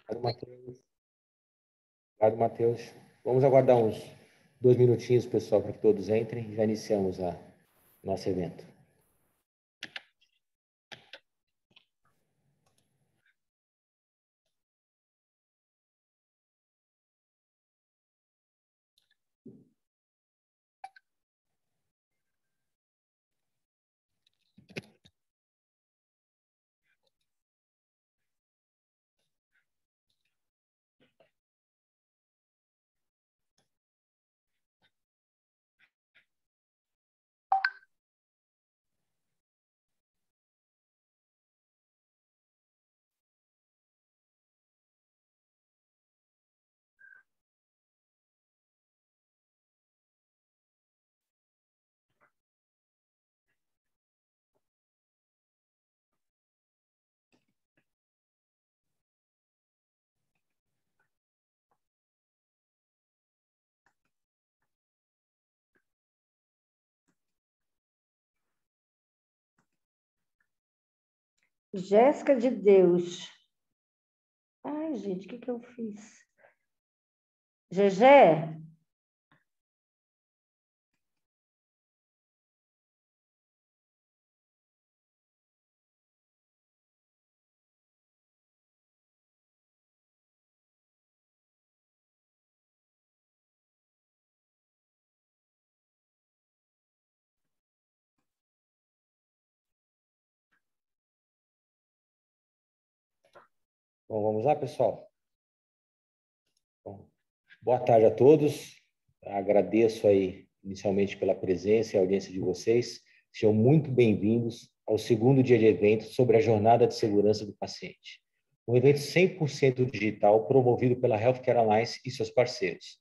Obrigado, Matheus. Obrigado, Matheus. Vamos aguardar uns 2 minutinhos, pessoal, para que todos entrem. Já iniciamos o nosso evento. Jéssica de Deus. Ai, gente, o que eu fiz? Gegé? Bom, vamos lá, pessoal? Bom, boa tarde a todos. Agradeço aí inicialmente pela presença e audiência de vocês. Sejam muito bem-vindos ao segundo dia de evento sobre a jornada de segurança do paciente. Um evento 100% digital promovido pela Healthcare Alliance e seus parceiros,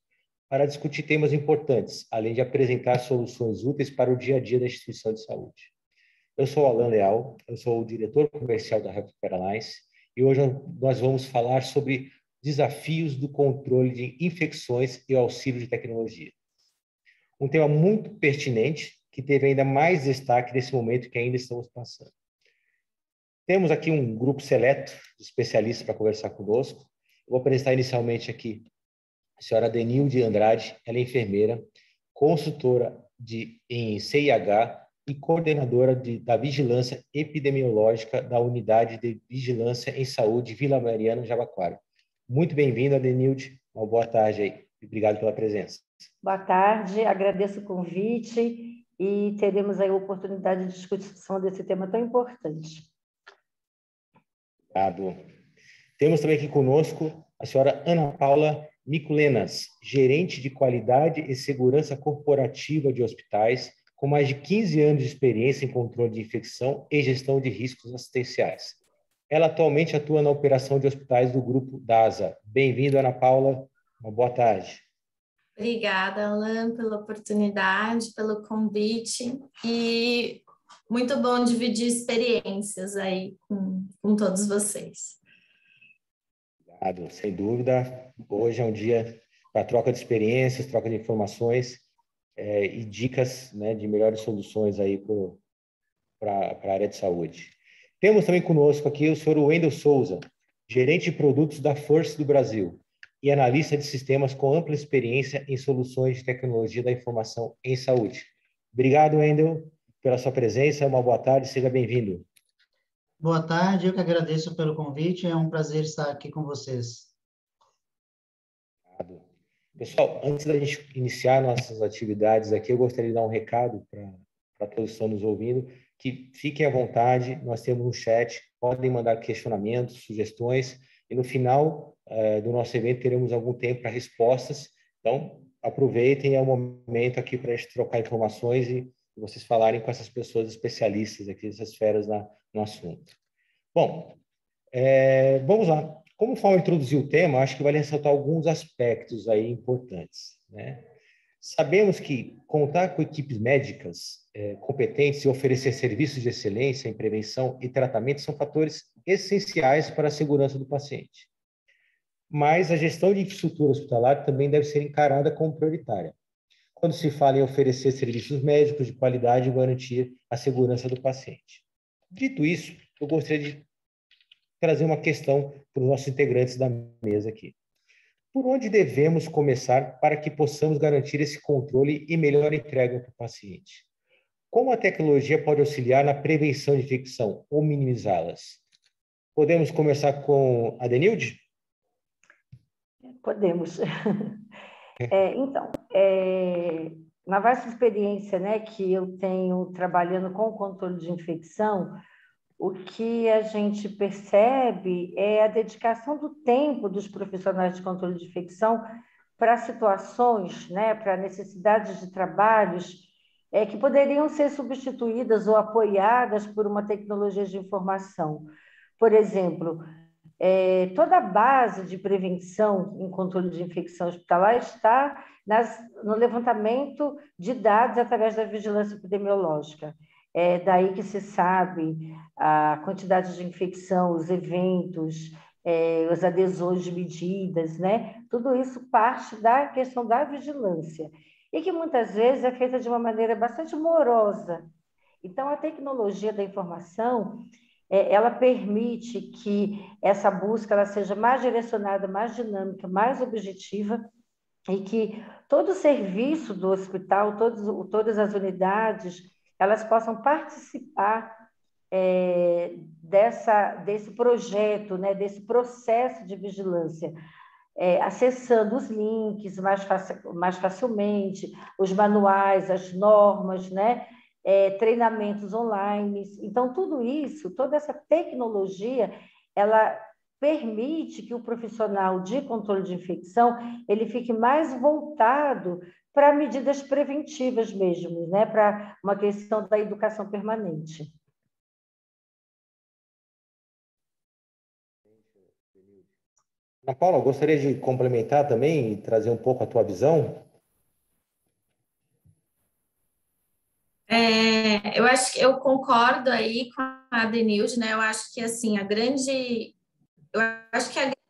para discutir temas importantes, além de apresentar soluções úteis para o dia a dia da instituição de saúde. Eu sou Alan Leal, eu sou o diretor comercial da Healthcare Alliance e hoje nós vamos falar sobre desafios do controle de infecções e o auxílio de tecnologia. Um tema muito pertinente que teve ainda mais destaque nesse momento que ainda estamos passando. Temos aqui um grupo seleto de especialistas para conversar conosco. Eu vou apresentar inicialmente aqui a senhora Denilde Andrade, ela é enfermeira, consultora em CIH e coordenadora da Vigilância Epidemiológica da Unidade de Vigilância em Saúde Vila Mariana, Jabaquara. Muito bem-vinda, Denilde. Uma boa tarde aí. Obrigado pela presença. Boa tarde, agradeço o convite e teremos aí a oportunidade de discussão desse tema tão importante. Obrigado. Temos também aqui conosco a senhora Ana Paula Miculenas, gerente de qualidade e segurança corporativa de hospitais, com mais de 15 anos de experiência em controle de infecção e gestão de riscos assistenciais. Ela atualmente atua na operação de hospitais do grupo DASA. Bem-vindo, Ana Paula. Uma boa tarde. Obrigada, Alan, pela oportunidade, pelo convite e muito bom dividir experiências aí com todos vocês. Obrigado, sem dúvida. Hoje é um dia para troca de experiências, troca de informações e dicas, né, de melhores soluções aí para a área de saúde. Temos também conosco aqui o senhor Wendel Souza, gerente de produtos da First do Brasil e analista de sistemas com ampla experiência em soluções de tecnologia da informação em saúde. Obrigado, Wendel, pela sua presença. Uma boa tarde, seja bem-vindo. Boa tarde, eu que agradeço pelo convite, é um prazer estar aqui com vocês. Obrigado. Pessoal, antes da gente iniciar nossas atividades aqui, eu gostaria de dar um recado para todos que estão nos ouvindo, que fiquem à vontade, nós temos um chat, podem mandar questionamentos, sugestões, e no final do nosso evento teremos algum tempo para respostas, então aproveitem, é o momento aqui para a gente trocar informações e vocês falarem com essas pessoas especialistas aqui, essas feras no assunto. Bom, vamos lá. Como forma de introduzir o tema, acho que vale ressaltar alguns aspectos aí importantes, né? Sabemos que contar com equipes médicas competentes e oferecer serviços de excelência em prevenção e tratamento são fatores essenciais para a segurança do paciente. Mas a gestão de infraestrutura hospitalar também deve ser encarada como prioritária, quando se fala em oferecer serviços médicos de qualidade e garantir a segurança do paciente. Dito isso, eu gostaria de trazer uma questão para os nossos integrantes da mesa aqui. Por onde devemos começar para que possamos garantir esse controle e melhor entrega para o paciente? Como a tecnologia pode auxiliar na prevenção de infecção ou minimizá-las? Podemos começar com a Denilde? Podemos. Então, na vasta experiência, né, que eu tenho trabalhando com o controle de infecção, o que a gente percebe é a dedicação do tempo dos profissionais de controle de infecção para situações, né, para necessidades de trabalhos que poderiam ser substituídas ou apoiadas por uma tecnologia de informação. Por exemplo, toda a base de prevenção em controle de infecção hospitalar está no levantamento de dados através da vigilância epidemiológica. É daí que se sabe a quantidade de infecção, os eventos, as adesões de medidas, né? Tudo isso parte da questão da vigilância e que muitas vezes é feita de uma maneira bastante morosa. Então, a tecnologia da informação, ela permite que essa busca ela seja mais direcionada, mais dinâmica, mais objetiva e que todo o serviço do hospital, todas as unidades, elas possam participar desse projeto, né, desse processo de vigilância, acessando os links mais facilmente, os manuais, as normas, né, treinamentos online. Então, tudo isso, toda essa tecnologia, ela permite que o profissional de controle de infecção ele fique mais voltado para medidas preventivas mesmo, né? Para uma questão da educação permanente. Ana Paula, gostaria de complementar também e trazer um pouco a tua visão? Eu acho que eu concordo aí com a Denilde, né? Eu acho que assim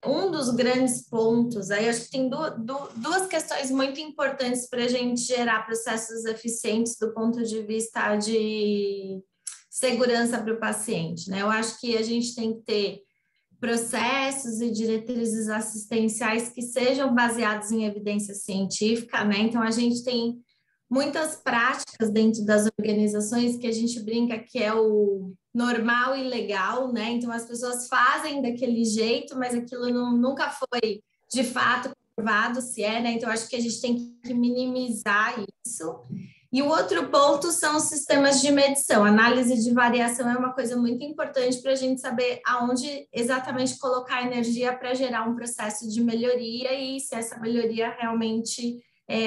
um dos grandes pontos aí, acho que tem duas questões muito importantes para a gente gerar processos eficientes do ponto de vista de segurança para o paciente, né? Eu acho que a gente tem que ter processos e diretrizes assistenciais que sejam baseados em evidência científica, né? Então, a gente tem muitas práticas dentro das organizações que a gente brinca que é o normal e legal, né? Então, as pessoas fazem daquele jeito, mas aquilo nunca foi, de fato, provado se é, né? Então, acho que a gente tem que minimizar isso. E o outro ponto são os sistemas de medição. Análise de variação é uma coisa muito importante para a gente saber aonde exatamente colocar energia para gerar um processo de melhoria e se essa melhoria realmente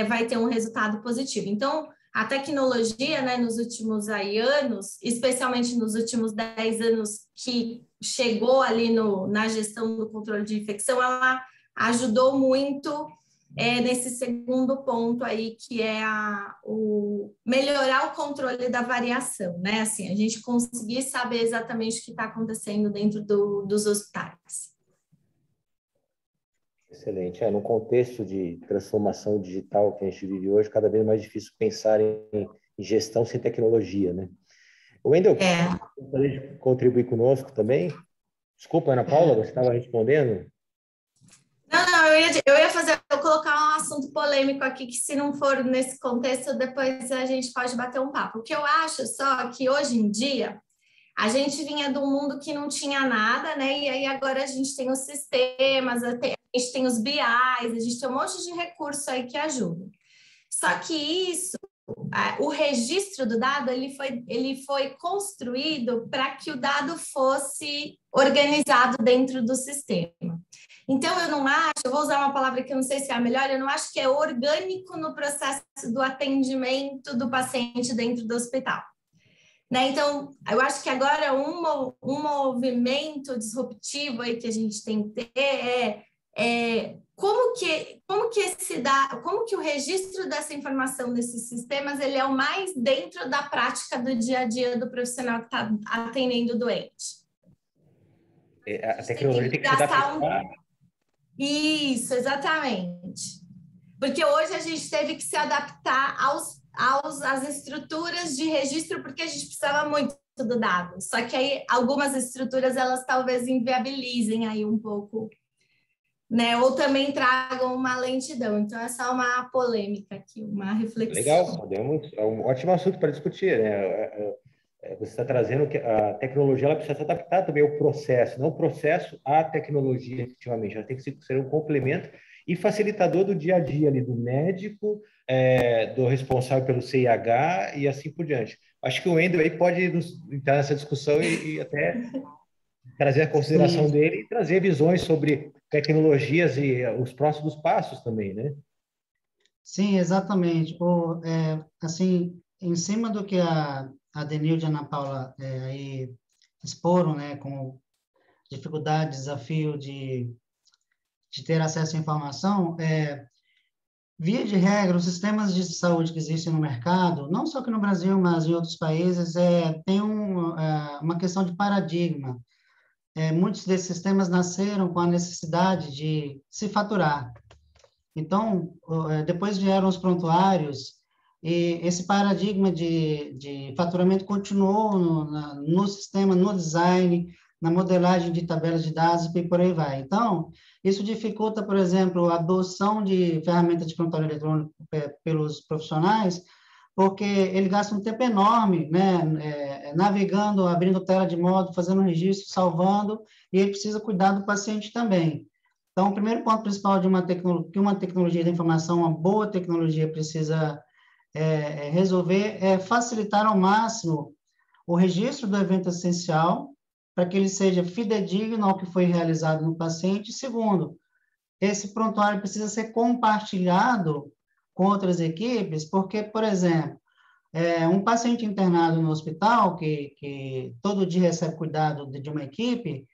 vai ter um resultado positivo. Então, a tecnologia, né, nos últimos anos, especialmente nos últimos 10 anos que chegou ali na gestão do controle de infecção, ela ajudou muito nesse segundo ponto aí, que é melhorar o controle da variação, né? Assim, a gente conseguir saber exatamente o que está acontecendo dentro dos hospitais. Excelente. No contexto de transformação digital que a gente vive hoje, cada vez mais difícil pensar em gestão sem tecnologia, né? O Wendel, gostaria de contribuir conosco também? Desculpa, Ana Paula, você estava respondendo? Não, eu colocar um assunto polêmico aqui, que se não for nesse contexto, depois a gente pode bater um papo. O que eu acho só que hoje em dia, a gente vinha de um mundo que não tinha nada, né? E aí agora a gente tem os sistemas, a gente tem os BIs, a gente tem um monte de recurso aí que ajuda. Só que isso, o registro do dado, ele foi construído para que o dado fosse organizado dentro do sistema. Então, eu vou usar uma palavra que eu não sei se é a melhor, eu não acho que é orgânico no processo do atendimento do paciente dentro do hospital. Né? Então, eu acho que agora um movimento disruptivo aí que a gente tem que ter como que o registro dessa informação nesses sistemas ele é o mais dentro da prática do dia a dia do profissional que está atendendo o doente. A tecnologia tem que se adaptar. Isso, exatamente. Porque hoje a gente teve que se adaptar às estruturas de registro, porque a gente precisava muito do dado. Só que aí algumas estruturas, elas talvez inviabilizem aí um pouco, né? Ou também tragam uma lentidão. Então, é só uma polêmica aqui, uma reflexão. Legal, podemos, é um ótimo assunto para discutir, né? Você está trazendo que a tecnologia ela precisa se adaptar também ao processo, não o processo à tecnologia, efetivamente. Ela tem que ser um complemento e facilitador do dia a dia ali, do médico, do responsável pelo CIH e assim por diante. Acho que o Wendel aí pode entrar nessa discussão e até trazer a consideração Sim, dele e trazer visões sobre tecnologias e os próximos passos também, né? sim, exatamente. Assim, em cima do que a Denilde e a Ana Paula aí exporam, né, como dificuldade, desafio de ter acesso à informação, via de regra, os sistemas de saúde que existem no mercado, não só aqui no Brasil, mas em outros países, tem uma questão de paradigma. Muitos desses sistemas nasceram com a necessidade de se faturar. Então, depois vieram os prontuários, e esse paradigma de faturamento continuou no sistema, no design, na modelagem de tabelas de dados e por aí vai. Então, isso dificulta, por exemplo, a adoção de ferramentas de prontuário eletrônico pelos profissionais, porque ele gasta um tempo enorme, né, navegando, abrindo tela de modo, fazendo registro, salvando, e ele precisa cuidar do paciente também. Então, o primeiro ponto principal de que uma tecnologia da informação, uma boa tecnologia precisa resolver é facilitar ao máximo o registro do evento essencial, para que ele seja fidedigno ao que foi realizado no paciente. Segundo, esse prontuário precisa ser compartilhado com outras equipes, porque, por exemplo, um paciente internado no hospital, que todo dia recebe cuidado de uma equipe,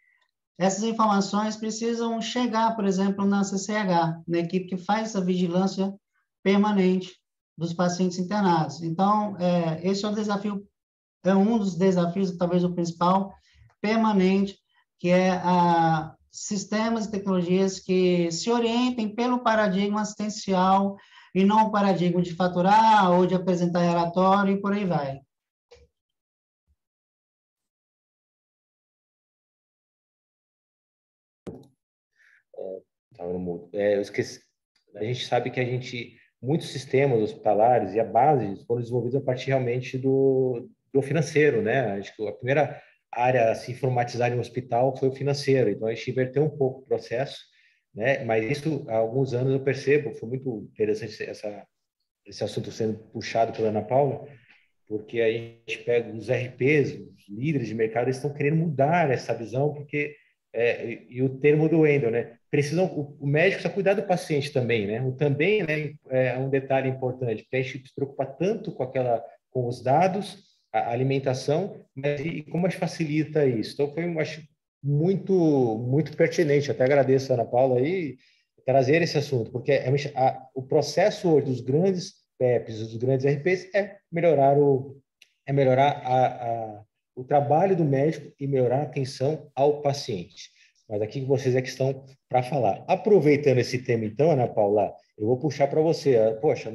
essas informações precisam chegar, por exemplo, na CCH, na equipe que faz a vigilância permanente dos pacientes internados. Então, esse é um dos desafios, talvez o principal, permanente, que sistemas e tecnologias que se orientem pelo paradigma assistencial e não o paradigma de faturar ou de apresentar relatório e por aí vai. Estava no mudo. Eu esqueci. A gente sabe que muitos sistemas hospitalares e a base foram desenvolvidos a partir realmente do financeiro, né? Acho que a primeira área a se informatizar em um hospital foi o financeiro. Então a gente inverteu um pouco o processo, né? Mas isso há alguns anos eu percebo. Foi muito interessante esse assunto sendo puxado pela Ana Paula, porque a gente pega os RPs, os líderes de mercado, eles estão querendo mudar essa visão, porque e o termo do Wendel, né? O médico precisa cuidar do paciente também, né? O também, né, é um detalhe importante, porque a gente se preocupa tanto com os dados, a alimentação, mas e como a gente facilita isso? Então eu acho muito muito pertinente. Até agradeço a Ana Paula aí trazer esse assunto, porque o processo hoje dos grandes PEPs, dos grandes RPs melhorar o trabalho do médico e melhorar a atenção ao paciente. Mas aqui vocês que estão para falar. Aproveitando esse tema, então, Ana Paula, eu vou puxar para você. Poxa,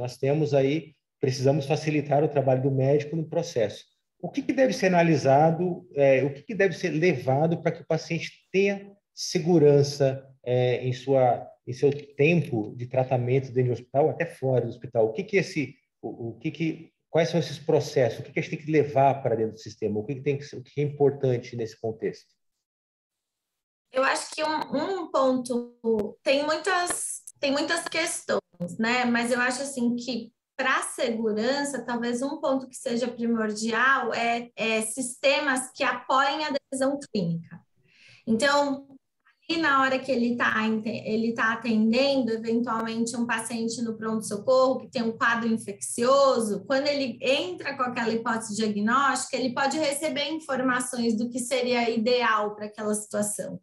precisamos facilitar o trabalho do médico no processo. O que deve ser analisado, o que deve ser levado para que o paciente tenha segurança em seu tempo de tratamento dentro do hospital, até fora do hospital? Quais são esses processos? O que a gente tem que levar para dentro do sistema? O que é importante nesse contexto? Eu acho que um ponto tem muitas questões, né? Mas eu acho assim que para a segurança, talvez um ponto que seja primordial é sistemas que apoiem a decisão clínica. Então, e na hora que ele tá atendendo, eventualmente, um paciente no pronto-socorro que tem um quadro infeccioso, quando ele entra com aquela hipótese diagnóstica, ele pode receber informações do que seria ideal para aquela situação.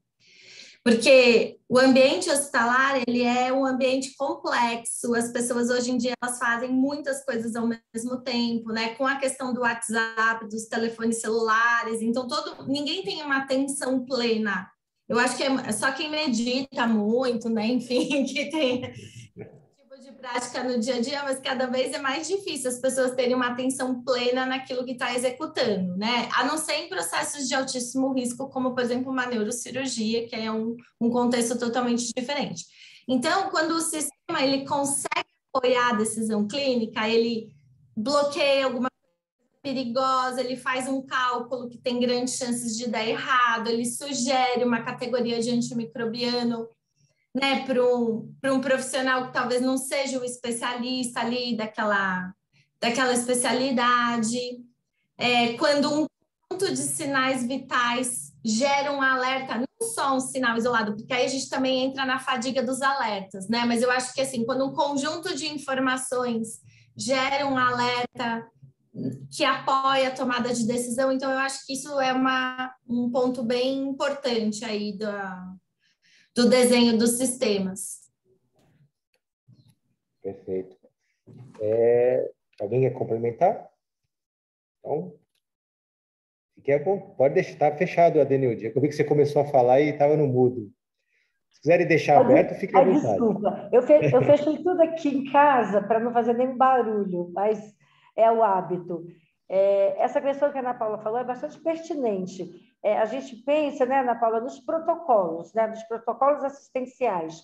Porque o ambiente hospitalar, ele é um ambiente complexo, as pessoas hoje em dia elas fazem muitas coisas ao mesmo tempo, né? Com a questão do WhatsApp, dos telefones celulares, então ninguém tem uma atenção plena. Eu acho que é só quem medita muito, né? Enfim, que tem tipo de prática no dia a dia, mas cada vez é mais difícil as pessoas terem uma atenção plena naquilo que está executando, né? A não ser em processos de altíssimo risco, como, por exemplo, uma neurocirurgia, que é um contexto totalmente diferente. Então, quando o sistema ele consegue apoiar a decisão clínica, ele bloqueia alguma coisa perigosa, ele faz um cálculo que tem grandes chances de dar errado, ele sugere uma categoria de antimicrobiano, né, para um profissional que talvez não seja o especialista ali daquela especialidade. Quando um conjunto de sinais vitais gera um alerta, não só um sinal isolado, porque aí a gente também entra na fadiga dos alertas, né? Mas eu acho que assim, quando um conjunto de informações gera um alerta que apoia a tomada de decisão, então eu acho que isso é um ponto bem importante aí do desenho dos sistemas. Perfeito. Alguém quer complementar? Então, pode deixar, está fechado, Adenilde. Eu vi que você começou a falar e estava no mudo. Se quiserem deixar aberto, fique à vontade. Desculpa, eu fechei tudo aqui em casa para não fazer nenhum barulho, mas é o hábito. Essa questão que a Ana Paula falou é bastante pertinente. A gente pensa, né, Ana Paula, nos protocolos, né, nos protocolos assistenciais.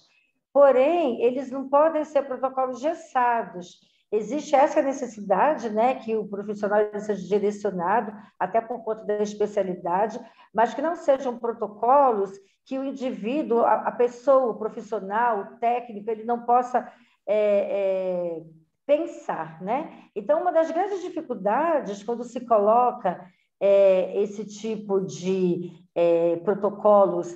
Porém, eles não podem ser protocolos engessados. Existe essa necessidade, né, que o profissional seja direcionado, até por conta da especialidade, mas que não sejam protocolos que o indivíduo, a pessoa, o profissional, o técnico, ele não possa pensar, né? Então, uma das grandes dificuldades quando se coloca esse tipo de protocolos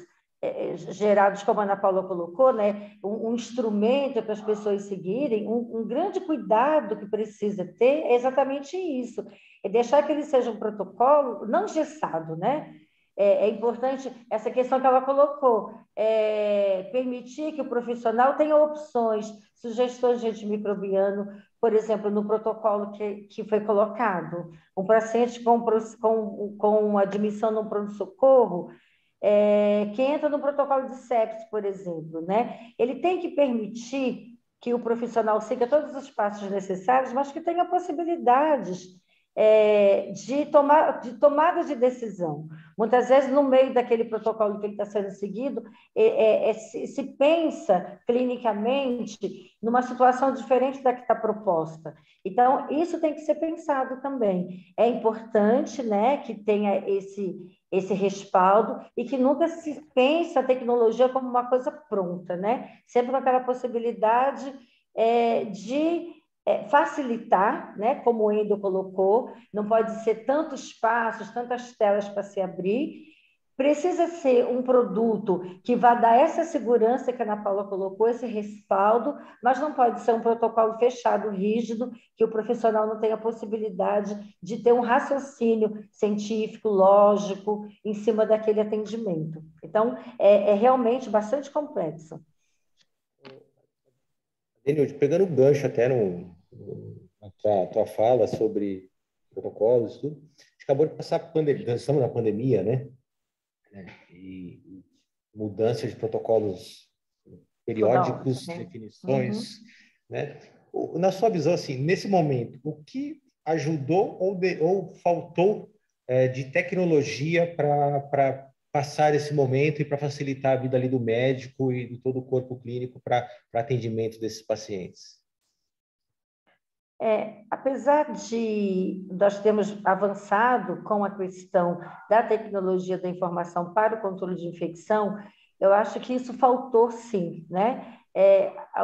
gerados, como a Ana Paula colocou, né? Um instrumento para as pessoas seguirem, um grande cuidado que precisa ter é exatamente isso, é deixar que ele seja um protocolo não engessado, né? É importante essa questão que ela colocou, permitir que o profissional tenha opções, sugestões de antimicrobiano, por exemplo, no protocolo que foi colocado. Um paciente com admissão no pronto-socorro, que entra no protocolo de sepsis, por exemplo, né? Ele tem que permitir que o profissional siga todos os passos necessários, mas que tenha possibilidades de tomada de decisão. Muitas vezes, no meio daquele protocolo que ele está sendo seguido, se pensa clinicamente numa situação diferente da que está proposta. Então, isso tem que ser pensado também. É importante, né, que tenha esse respaldo e que nunca se pense a tecnologia como uma coisa pronta, né? Sempre com aquela possibilidade de facilitar, né? Como o Endo colocou, não pode ser tantos passos, tantas telas para se abrir. Precisa ser um produto que vá dar essa segurança que a Ana Paula colocou, esse respaldo, mas não pode ser um protocolo fechado, rígido, que o profissional não tenha possibilidade de ter um raciocínio científico, lógico, em cima daquele atendimento. Então, é realmente bastante complexo. Denilde, pegando o gancho até na tua fala sobre protocolos e tudo, a gente acabou de passar pandemia, estamos na pandemia, né? E mudança de protocolos periódicos, definições, né? Na sua visão, assim, nesse momento, o que ajudou ou faltou de tecnologia para passar esse momento e para facilitar a vida ali do médico e de todo o corpo clínico para atendimento desses pacientes? Apesar de nós termos avançado com a questão da tecnologia da informação para o controle de infecção, eu acho que isso faltou sim, né?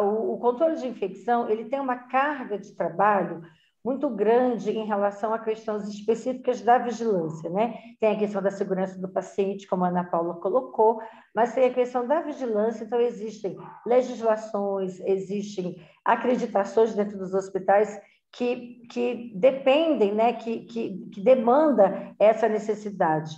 O controle de infecção, ele tem uma carga de trabalho muito grande em relação a questões específicas da vigilância, né? Tem a questão da segurança do paciente, como a Ana Paula colocou, mas tem a questão da vigilância, então existem legislações, existem acreditações dentro dos hospitais que dependem, né? que demanda essa necessidade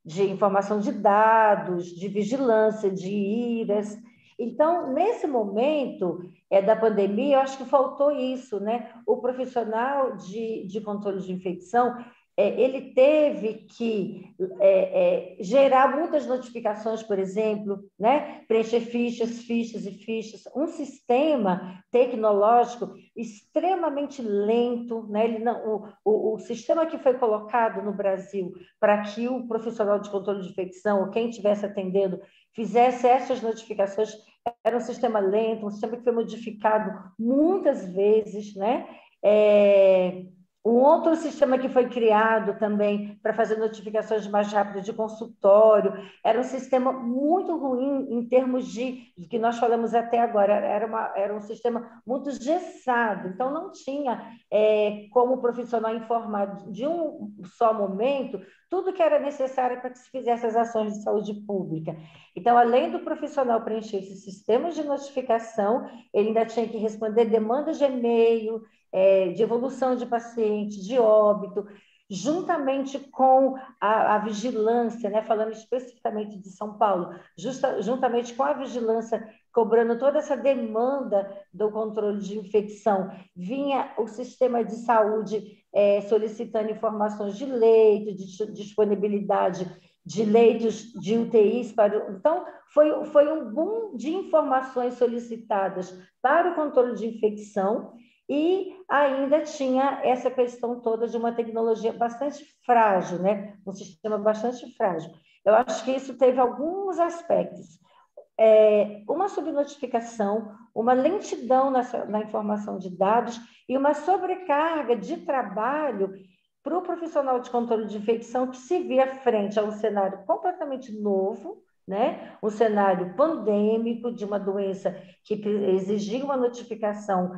de informação de dados, de vigilância, de IRAs. Então, nesse momento da pandemia, eu acho que faltou isso, né? O profissional de controle de infecção ele teve que gerar muitas notificações, por exemplo, né? Preencher fichas, fichas e fichas. Um sistema tecnológico extremamente lento, né? Ele não, o sistema que foi colocado no Brasil para que o profissional de controle de infecção, ou quem estivesse atendendo, fizesse essas notificações, era um sistema lento, um sistema que foi modificado muitas vezes, né? Um outro sistema que foi criado também para fazer notificações mais rápidas de consultório, era um sistema muito ruim em termos de que nós falamos até agora, era um sistema muito engessado, então não tinha como o profissional informar de um só momento tudo que era necessário para que se fizesse as ações de saúde pública. Então, além do profissional preencher esses sistemas de notificação, ele ainda tinha que responder demandas de e-mail, de evolução de paciente, de óbito, juntamente com a vigilância, né, falando especificamente de São Paulo, juntamente com a vigilância, cobrando toda essa demanda do controle de infecção, vinha o sistema de saúde solicitando informações de leito, de disponibilidade de leitos de UTIs. Então, foi um boom de informações solicitadas para o controle de infecção, e ainda tinha essa questão toda de uma tecnologia bastante frágil, né? Um sistema bastante frágil. Eu acho que isso teve alguns aspectos. Uma subnotificação, uma lentidão na informação de dados e uma sobrecarga de trabalho para o profissional de controle de infecção, que se via frente a um cenário completamente novo, né? Um cenário pandêmico de uma doença que exigia uma notificação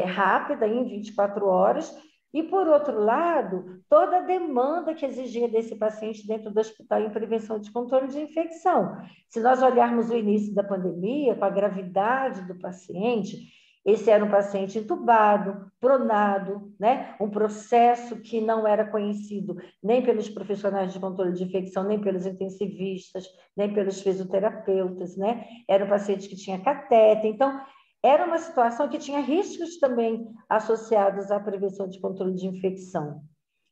rápida, em 24 horas, e, por outro lado, toda a demanda que exigia desse paciente dentro do hospital em prevenção de controle de infecção. Se nós olharmos o início da pandemia, com a gravidade do paciente, esse era um paciente entubado, pronado, né? Um processo que não era conhecido nem pelos profissionais de controle de infecção, nem pelos intensivistas, nem pelos fisioterapeutas, né? Era um paciente que tinha catéter. Então, era uma situação que tinha riscos também associados à prevenção de controle de infecção.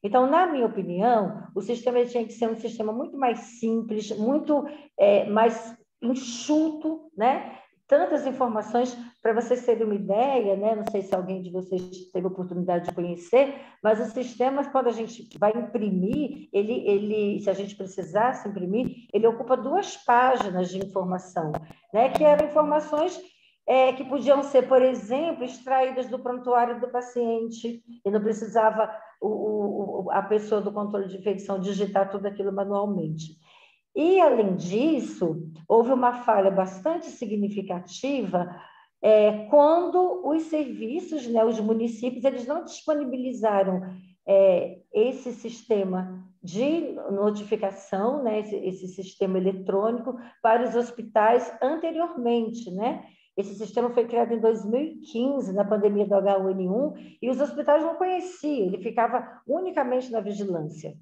Então, na minha opinião, o sistema tinha que ser um sistema muito mais simples, muito mais enxuto, né? Tantas informações, para vocês terem uma ideia, né? Não sei se alguém de vocês teve a oportunidade de conhecer, mas o sistema, quando a gente vai imprimir, se a gente precisasse imprimir, ele ocupa 2 páginas de informação, né? Que eram informações que podiam ser, por exemplo, extraídas do prontuário do paciente, e não precisava a pessoa do controle de infecção digitar tudo aquilo manualmente. E, além disso, houve uma falha bastante significativa quando os serviços, né, os municípios, eles não disponibilizaram esse sistema de notificação, né, esse sistema eletrônico para os hospitais anteriormente, né? Esse sistema foi criado em 2015, na pandemia do H1N1, e os hospitais não conheciam, ele ficava unicamente na vigilância.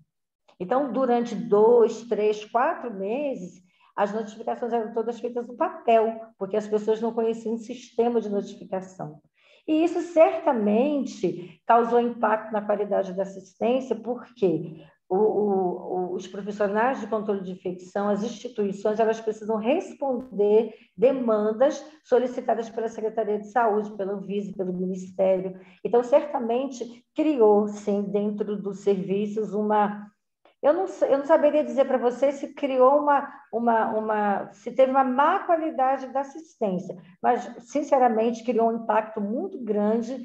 Então, durante 2, 3, 4 meses, as notificações eram todas feitas no papel, porque as pessoas não conheciam o sistema de notificação. E isso certamente causou impacto na qualidade da assistência, porque os profissionais de controle de infecção, as instituições, elas precisam responder demandas solicitadas pela Secretaria de Saúde, pela Anvisa, pelo Ministério. Então, certamente criou, sim, dentro dos serviços eu não saberia dizer para você se criou se teve uma má qualidade da assistência, mas, sinceramente, criou um impacto muito grande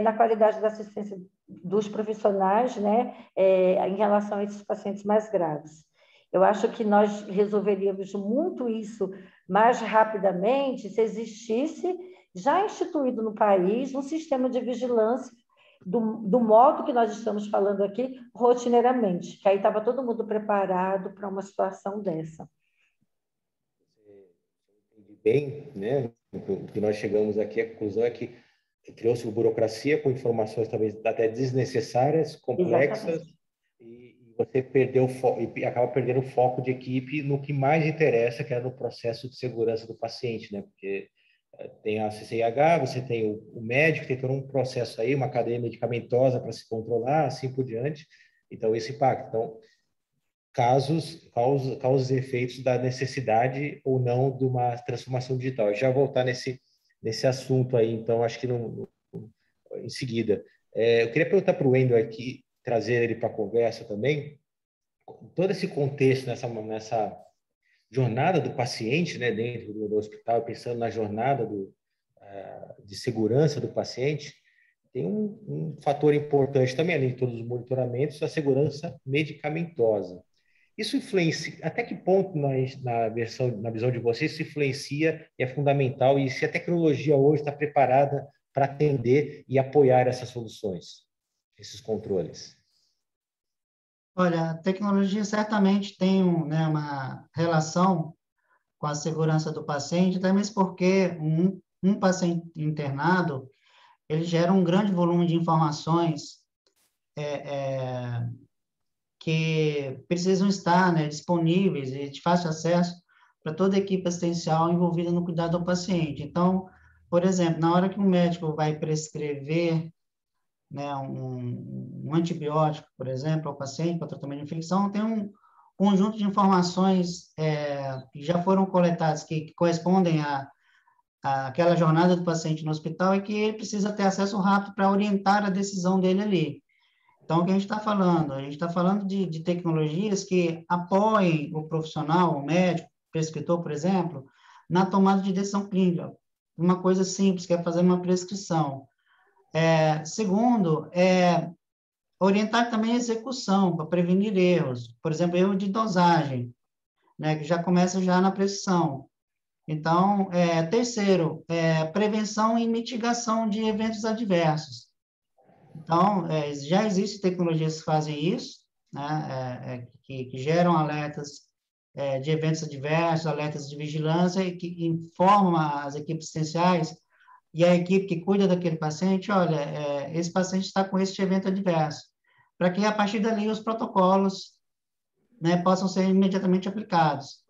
na qualidade da assistência dos profissionais, né, em relação a esses pacientes mais graves. Eu acho que nós resolveríamos muito isso mais rapidamente se existisse, já instituído no país, um sistema de vigilância do modo que nós estamos falando aqui, rotineiramente, que aí estava todo mundo preparado para uma situação dessa. Bem, né? O que nós chegamos aqui, a conclusão é que criou-se burocracia com informações talvez até desnecessárias, complexas, e você perdeu e acaba perdendo o foco de equipe no que mais interessa, que é no processo de segurança do paciente, né? Porque tem a CCIH, você tem o médico, tem todo um processo aí, uma cadeia medicamentosa para se controlar, assim por diante, Então, esse impacto. Então, causas e efeitos da necessidade ou não de uma transformação digital. Eu já vou voltar nesse assunto aí, então, acho que em seguida. Eu queria perguntar para o Wendel aqui, trazer ele para a conversa também, todo esse contexto nessa jornada do paciente, né, dentro do hospital, pensando na jornada de segurança do paciente, tem um fator importante também, além de todos os monitoramentos, a segurança medicamentosa. Isso influencia, até que ponto na visão de vocês, isso influencia e é fundamental, e se a tecnologia hoje está preparada para atender e apoiar essas soluções, esses controles? Olha, a tecnologia certamente tem uma relação com a segurança do paciente, até mesmo porque um paciente internado, ele gera um grande volume de informações que precisam estar, né, disponíveis e de fácil acesso para toda a equipe assistencial envolvida no cuidado do paciente. Então, por exemplo, na hora que um médico vai prescrever, né, um antibiótico, por exemplo, ao paciente para tratamento de infecção, tem um conjunto de informações que já foram coletadas, que correspondem àquela jornada do paciente no hospital e que ele precisa ter acesso rápido para orientar a decisão dele ali. Então, o que a gente está falando? A gente está falando de tecnologias que apoiem o profissional, o médico, o prescritor, por exemplo, na tomada de decisão clínica. Uma coisa simples, que é fazer uma prescrição. Segundo, orientar também a execução, para prevenir erros. Por exemplo, erro de dosagem, né, que já começa já na prescrição. Então, terceiro, prevenção e mitigação de eventos adversos. Então, já existem tecnologias que fazem isso, né, que geram alertas de eventos adversos, alertas de vigilância, e que informam as equipes assistenciais e a equipe que cuida daquele paciente, olha, esse paciente está com esse evento adverso, para que, a partir dali, os protocolos, né, possam ser imediatamente aplicados.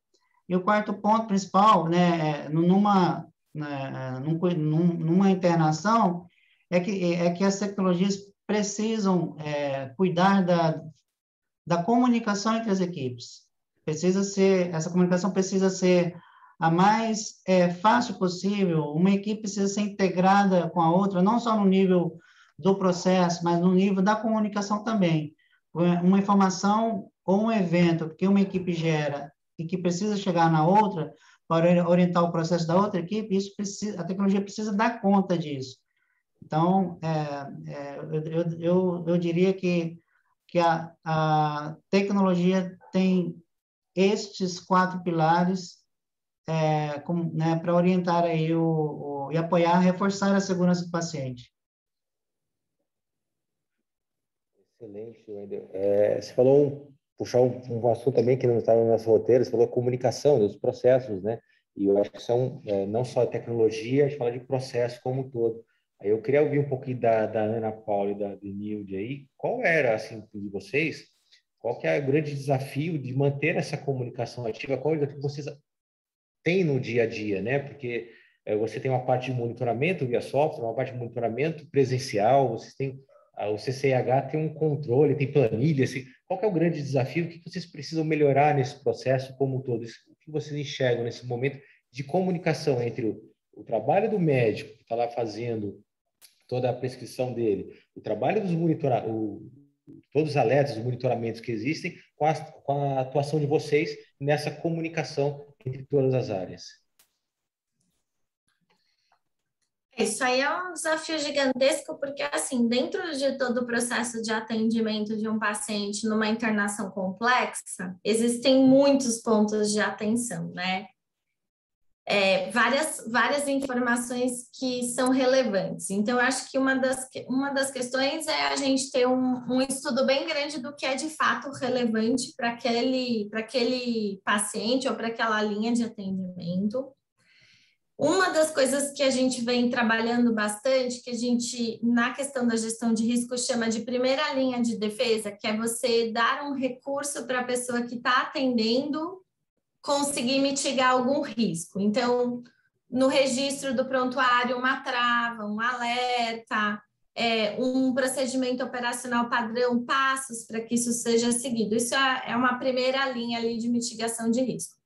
E o quarto ponto principal, né, numa internação, é que as tecnologias precisam cuidar da comunicação entre as equipes. Essa comunicação precisa ser a mais fácil possível, uma equipe precisa ser integrada com a outra, não só no nível do processo, mas no nível da comunicação também. Uma informação ou um evento que uma equipe gera e que precisa chegar na outra, para orientar o processo da outra equipe, a tecnologia precisa dar conta disso. Então, eu diria que a tecnologia tem estes 4 pilares né, para orientar aí e apoiar, reforçar a segurança do paciente. Excelente, Wendel. Você falou, puxar um assunto também que não estava no nosso roteiro, você falou comunicação dos processos, né? E eu acho que são não só tecnologia, a gente fala de processo como um todo. Aí eu queria ouvir um pouquinho da Ana Paula e da Denilde aí. Qual era, assim, de vocês, qual que é o grande desafio de manter essa comunicação ativa? Qual é o desafio que vocês têm no dia a dia, né? Porque você tem uma parte de monitoramento via software, uma parte de monitoramento presencial, vocês têm o CCIH tem um controle, tem planilha. Assim, qual que é o grande desafio? O que vocês precisam melhorar nesse processo como um todo? O que vocês enxergam nesse momento de comunicação entre o trabalho do médico, que está lá fazendo toda a prescrição dele, o trabalho dos todos os alertas, os monitoramentos que existem, com a atuação de vocês nessa comunicação entre todas as áreas? Isso aí é um desafio gigantesco, porque, assim, dentro de todo o processo de atendimento de um paciente numa internação complexa, existem muitos pontos de atenção, né? Várias informações que são relevantes. Então, eu acho que uma das questões é a gente ter um estudo bem grande do que é de fato relevante para aquele paciente ou para aquela linha de atendimento. Uma das coisas que a gente vem trabalhando bastante, que a gente, na questão da gestão de risco, chama de primeira linha de defesa, que é você dar um recurso para a pessoa que está atendendo conseguir mitigar algum risco. Então, no registro do prontuário, uma trava, um alerta, um procedimento operacional padrão, passos para que isso seja seguido. Isso é uma primeira linha ali de mitigação de risco.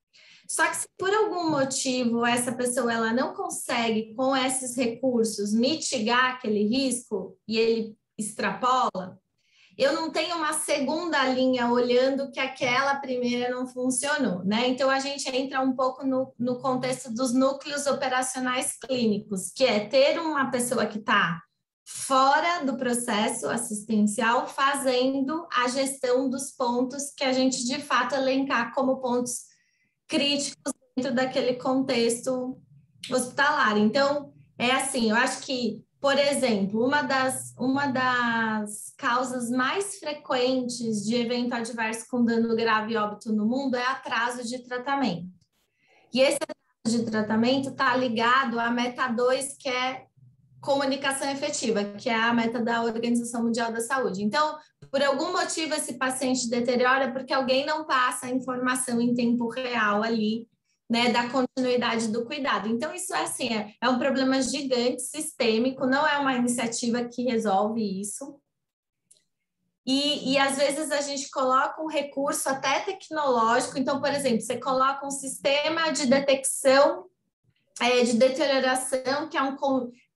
Só que se por algum motivo essa pessoa ela não consegue, com esses recursos, mitigar aquele risco e ele extrapola, eu não tenho uma segunda linha olhando que aquela primeira não funcionou, né? Então, a gente entra um pouco no contexto dos núcleos operacionais clínicos, que é ter uma pessoa que está fora do processo assistencial, fazendo a gestão dos pontos que a gente, de fato, elencar como pontos críticos dentro daquele contexto hospitalar. Então, é assim, eu acho que, por exemplo, uma das causas mais frequentes de evento adverso com dano grave e óbito no mundo é atraso de tratamento. E esse atraso de tratamento está ligado à meta 2, que é comunicação efetiva, que é a meta da Organização Mundial da Saúde. Então, por algum motivo, esse paciente deteriora porque alguém não passa a informação em tempo real ali, né, da continuidade do cuidado. Então, isso assim, é um problema gigante, sistêmico, não é uma iniciativa que resolve isso. E às vezes a gente coloca um recurso até tecnológico. Então, por exemplo, você coloca um sistema de detecção de deterioração,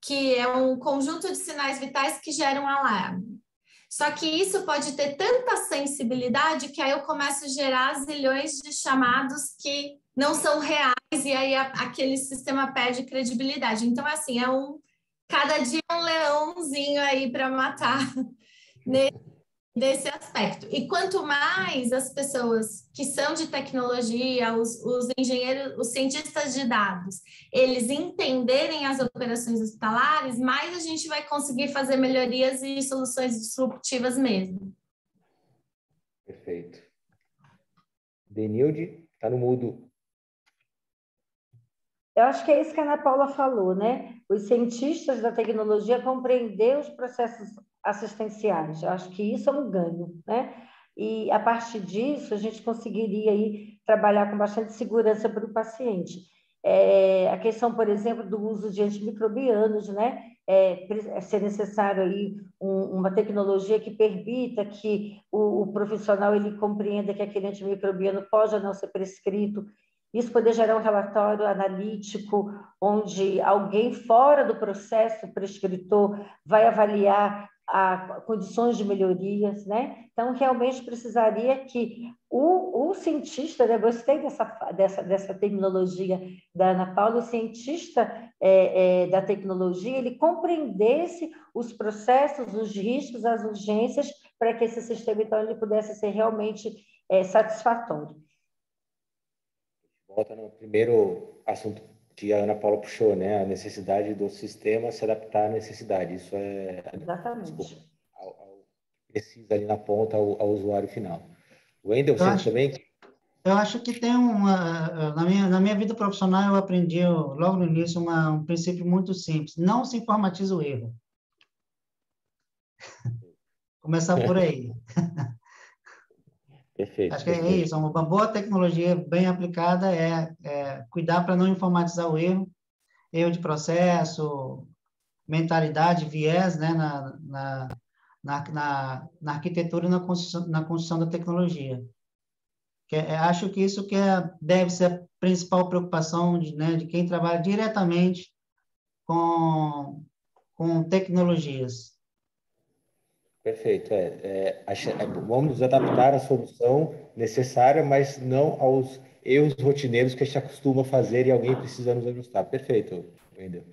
que é um conjunto de sinais vitais que geram alarme. Só que isso pode ter tanta sensibilidade que aí eu começo a gerar zilhões de chamados que não são reais e aí aquele sistema perde credibilidade. Então, assim, cada dia um leãozinho aí para matar nesse aspecto. E quanto mais as pessoas que são de tecnologia, os engenheiros, os cientistas de dados, eles entenderem as operações hospitalares, mais a gente vai conseguir fazer melhorias e soluções disruptivas mesmo. Perfeito. Denilde, está no mudo. Eu acho que é isso que a Ana Paula falou, né? Os cientistas da tecnologia compreender os processos assistenciais. Eu acho que isso é um ganho, né? E a partir disso a gente conseguiria aí trabalhar com bastante segurança para o paciente. A questão, por exemplo, do uso de antimicrobianos, né? Ser necessário aí uma tecnologia que permita que o profissional ele compreenda que aquele antimicrobiano pode ou não ser prescrito. Isso poder gerar um relatório analítico, onde alguém fora do processo prescritor vai avaliar condições de melhorias, né? Então, realmente precisaria que o cientista, né? Gostei dessa terminologia da Ana Paula, o cientista da tecnologia, ele compreendesse os processos, os riscos, as urgências, para que esse sistema, então, ele pudesse ser realmente satisfatório. Volta no primeiro assunto que a Ana Paula puxou, né? A necessidade do sistema se adaptar à necessidade. Isso é... Exatamente. Desculpa, precisa ali na ponta ao usuário final. Wendel, você também? Eu acho que tem na minha vida profissional eu aprendi logo no início um princípio muito simples: não se informatiza o erro. Começar por aí. Perfeito. Acho que é isso. Uma boa tecnologia bem aplicada é cuidar para não informatizar o erro de processo, mentalidade, viés, né, na arquitetura e na construção da tecnologia. Acho que isso deve ser a principal preocupação de quem trabalha diretamente com tecnologias. Perfeito. Vamos nos adaptar à solução necessária, mas não aos erros rotineiros que a gente acostuma fazer e alguém precisa nos ajustar. Perfeito, Wendel.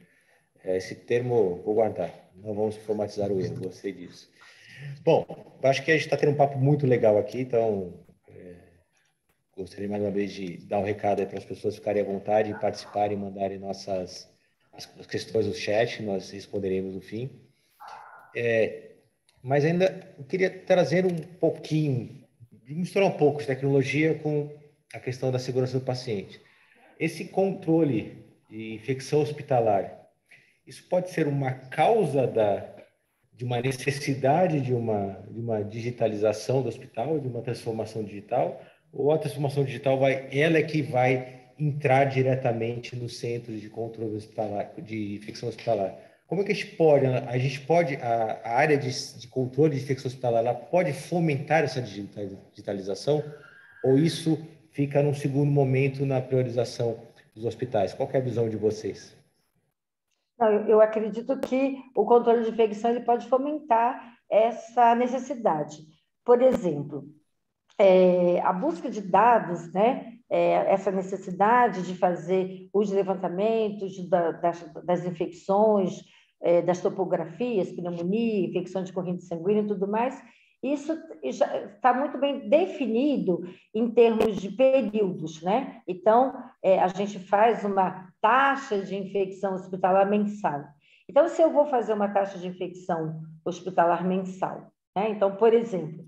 Esse termo vou guardar. Não vamos informatizar o erro. Gostei disso. Bom, acho que a gente está tendo um papo muito legal aqui, então gostaria mais uma vez de dar um recado aí para as pessoas ficarem à vontade e participarem, mandarem as questões no chat, nós responderemos no fim. Mas ainda eu queria trazer um pouquinho, misturar um pouco de tecnologia com a questão da segurança do paciente. Esse controle de infecção hospitalar, isso pode ser uma causa de uma necessidade de uma digitalização do hospital, de uma transformação digital, ou a transformação digital ela é que vai entrar diretamente nos centros de controle hospitalar, de infecção hospitalar? como é que a gente pode, a área de controle de infecção hospitalar, ela pode fomentar essa digitalização? Ou isso fica num segundo momento na priorização dos hospitais? Qual que é a visão de vocês? Não, eu acredito que o controle de infecção ele pode fomentar essa necessidade. Por exemplo, a busca de dados, né? Essa necessidade de fazer os levantamentos das infecções, das topografias, pneumonia, infecção de corrente sanguínea e tudo mais, isso já está muito bem definido em termos de períodos, né? Então, a gente faz uma taxa de infecção hospitalar mensal. Então, se eu vou fazer uma taxa de infecção hospitalar mensal, né? Então, por exemplo,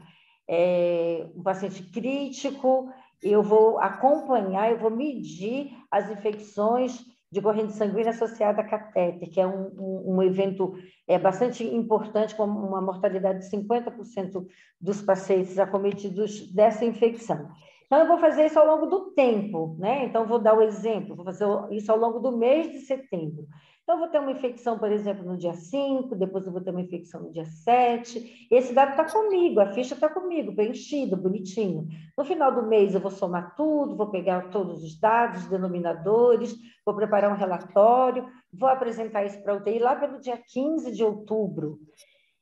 um paciente crítico, eu vou acompanhar, eu vou medir as infecções de corrente sanguínea associada a catéter, que é um evento bastante importante, com uma mortalidade de 50% dos pacientes acometidos dessa infecção. Então, eu vou fazer isso ao longo do tempo, né? Então, vou dar o exemplo, vou fazer isso ao longo do mês de setembro. Então, eu vou ter uma infecção, por exemplo, no dia 5, depois eu vou ter uma infecção no dia 7. Esse dado está comigo, a ficha está comigo, preenchido, bonitinho. No final do mês, eu vou somar tudo, vou pegar todos os dados, os denominadores, vou preparar um relatório, vou apresentar isso para a UTI lá pelo dia 15 de outubro.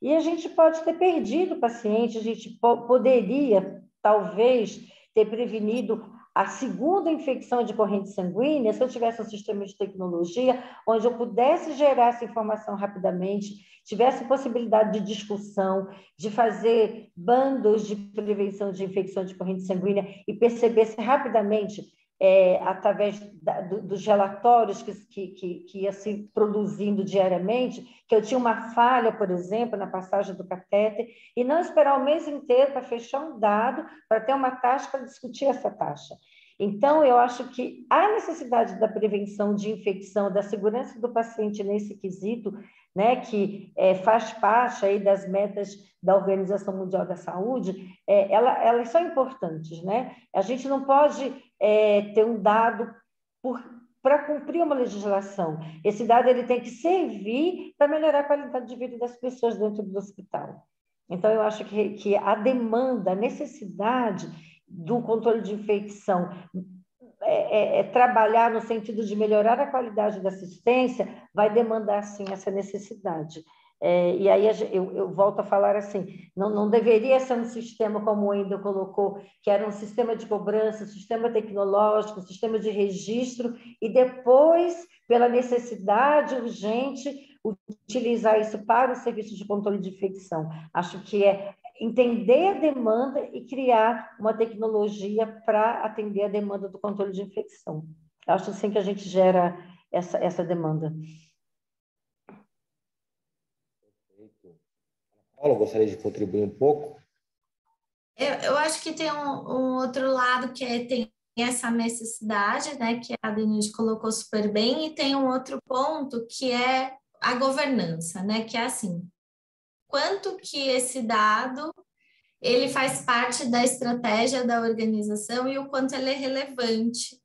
E a gente pode ter perdido o paciente, a gente poderia, talvez, ter prevenido a segunda infecção de corrente sanguínea se eu tivesse um sistema de tecnologia onde eu pudesse gerar essa informação rapidamente, tivesse possibilidade de discussão, de fazer bandos de prevenção de infecção de corrente sanguínea e percebesse rapidamente, através dos relatórios que ia se produzindo diariamente, que eu tinha uma falha, por exemplo, na passagem do catéter, e não esperar o mês inteiro para fechar um dado, para ter uma taxa, para discutir essa taxa. Então, eu acho que a necessidade da prevenção de infecção, da segurança do paciente nesse quesito, né, que faz parte aí das metas da Organização Mundial da Saúde, elas são importantes, né? A gente não pode ter um dado para cumprir uma legislação. Esse dado ele tem que servir para melhorar a qualidade de vida das pessoas dentro do hospital. Então, eu acho que a demanda, a necessidade do controle de infecção trabalhar no sentido de melhorar a qualidade da assistência, vai demandar, sim, essa necessidade. E aí eu volto a falar assim, não deveria ser um sistema como o Wendel colocou, que era um sistema de cobrança, um sistema tecnológico, um sistema de registro, e depois, pela necessidade urgente, utilizar isso para o serviço de controle de infecção. Acho que entender a demanda e criar uma tecnologia para atender a demanda do controle de infecção. Acho assim que a gente gera essa demanda. Paula, gostaria de contribuir um pouco? Eu acho que tem um outro lado que tem essa necessidade, né, que a Denise colocou super bem, e tem um outro ponto que é a governança, né, que é assim, quanto que esse dado ele faz parte da estratégia da organização e o quanto ele é relevante,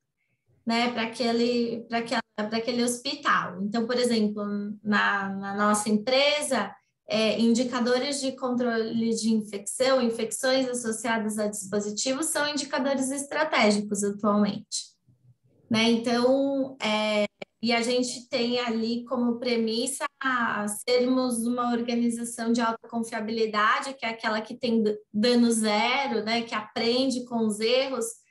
né, para aquele hospital. Então, por exemplo, na nossa empresa, indicadores de controle de infecção, infecções associadas a dispositivos são indicadores estratégicos atualmente, né? Então, e a gente tem ali como premissa sermos uma organização de alta confiabilidade, que é aquela que tem dano zero, né? Que aprende com os erros.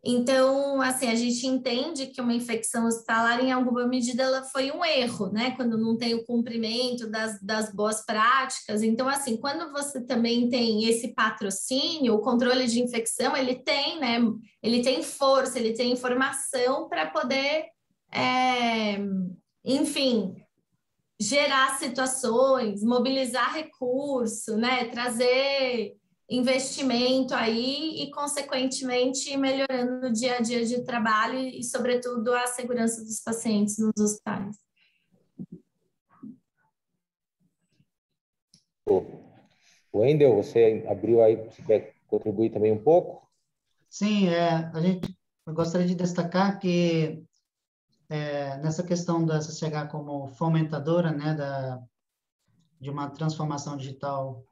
Então, assim, a gente entende que uma infecção hospitalar, em alguma medida, ela foi um erro, né? Quando não tem o cumprimento das boas práticas. Então, assim, quando você também tem esse patrocínio, o controle de infecção, ele tem, né? Ele tem força, ele tem informação para poder, enfim, gerar situações, mobilizar recurso, né? Trazer investimento aí e, consequentemente, melhorando o dia a dia de trabalho e, sobretudo, a segurança dos pacientes nos hospitais. Wendel, você abriu aí, você quer contribuir também um pouco? Sim, eu gostaria de destacar que nessa questão da CCH como fomentadora, né, de uma transformação digital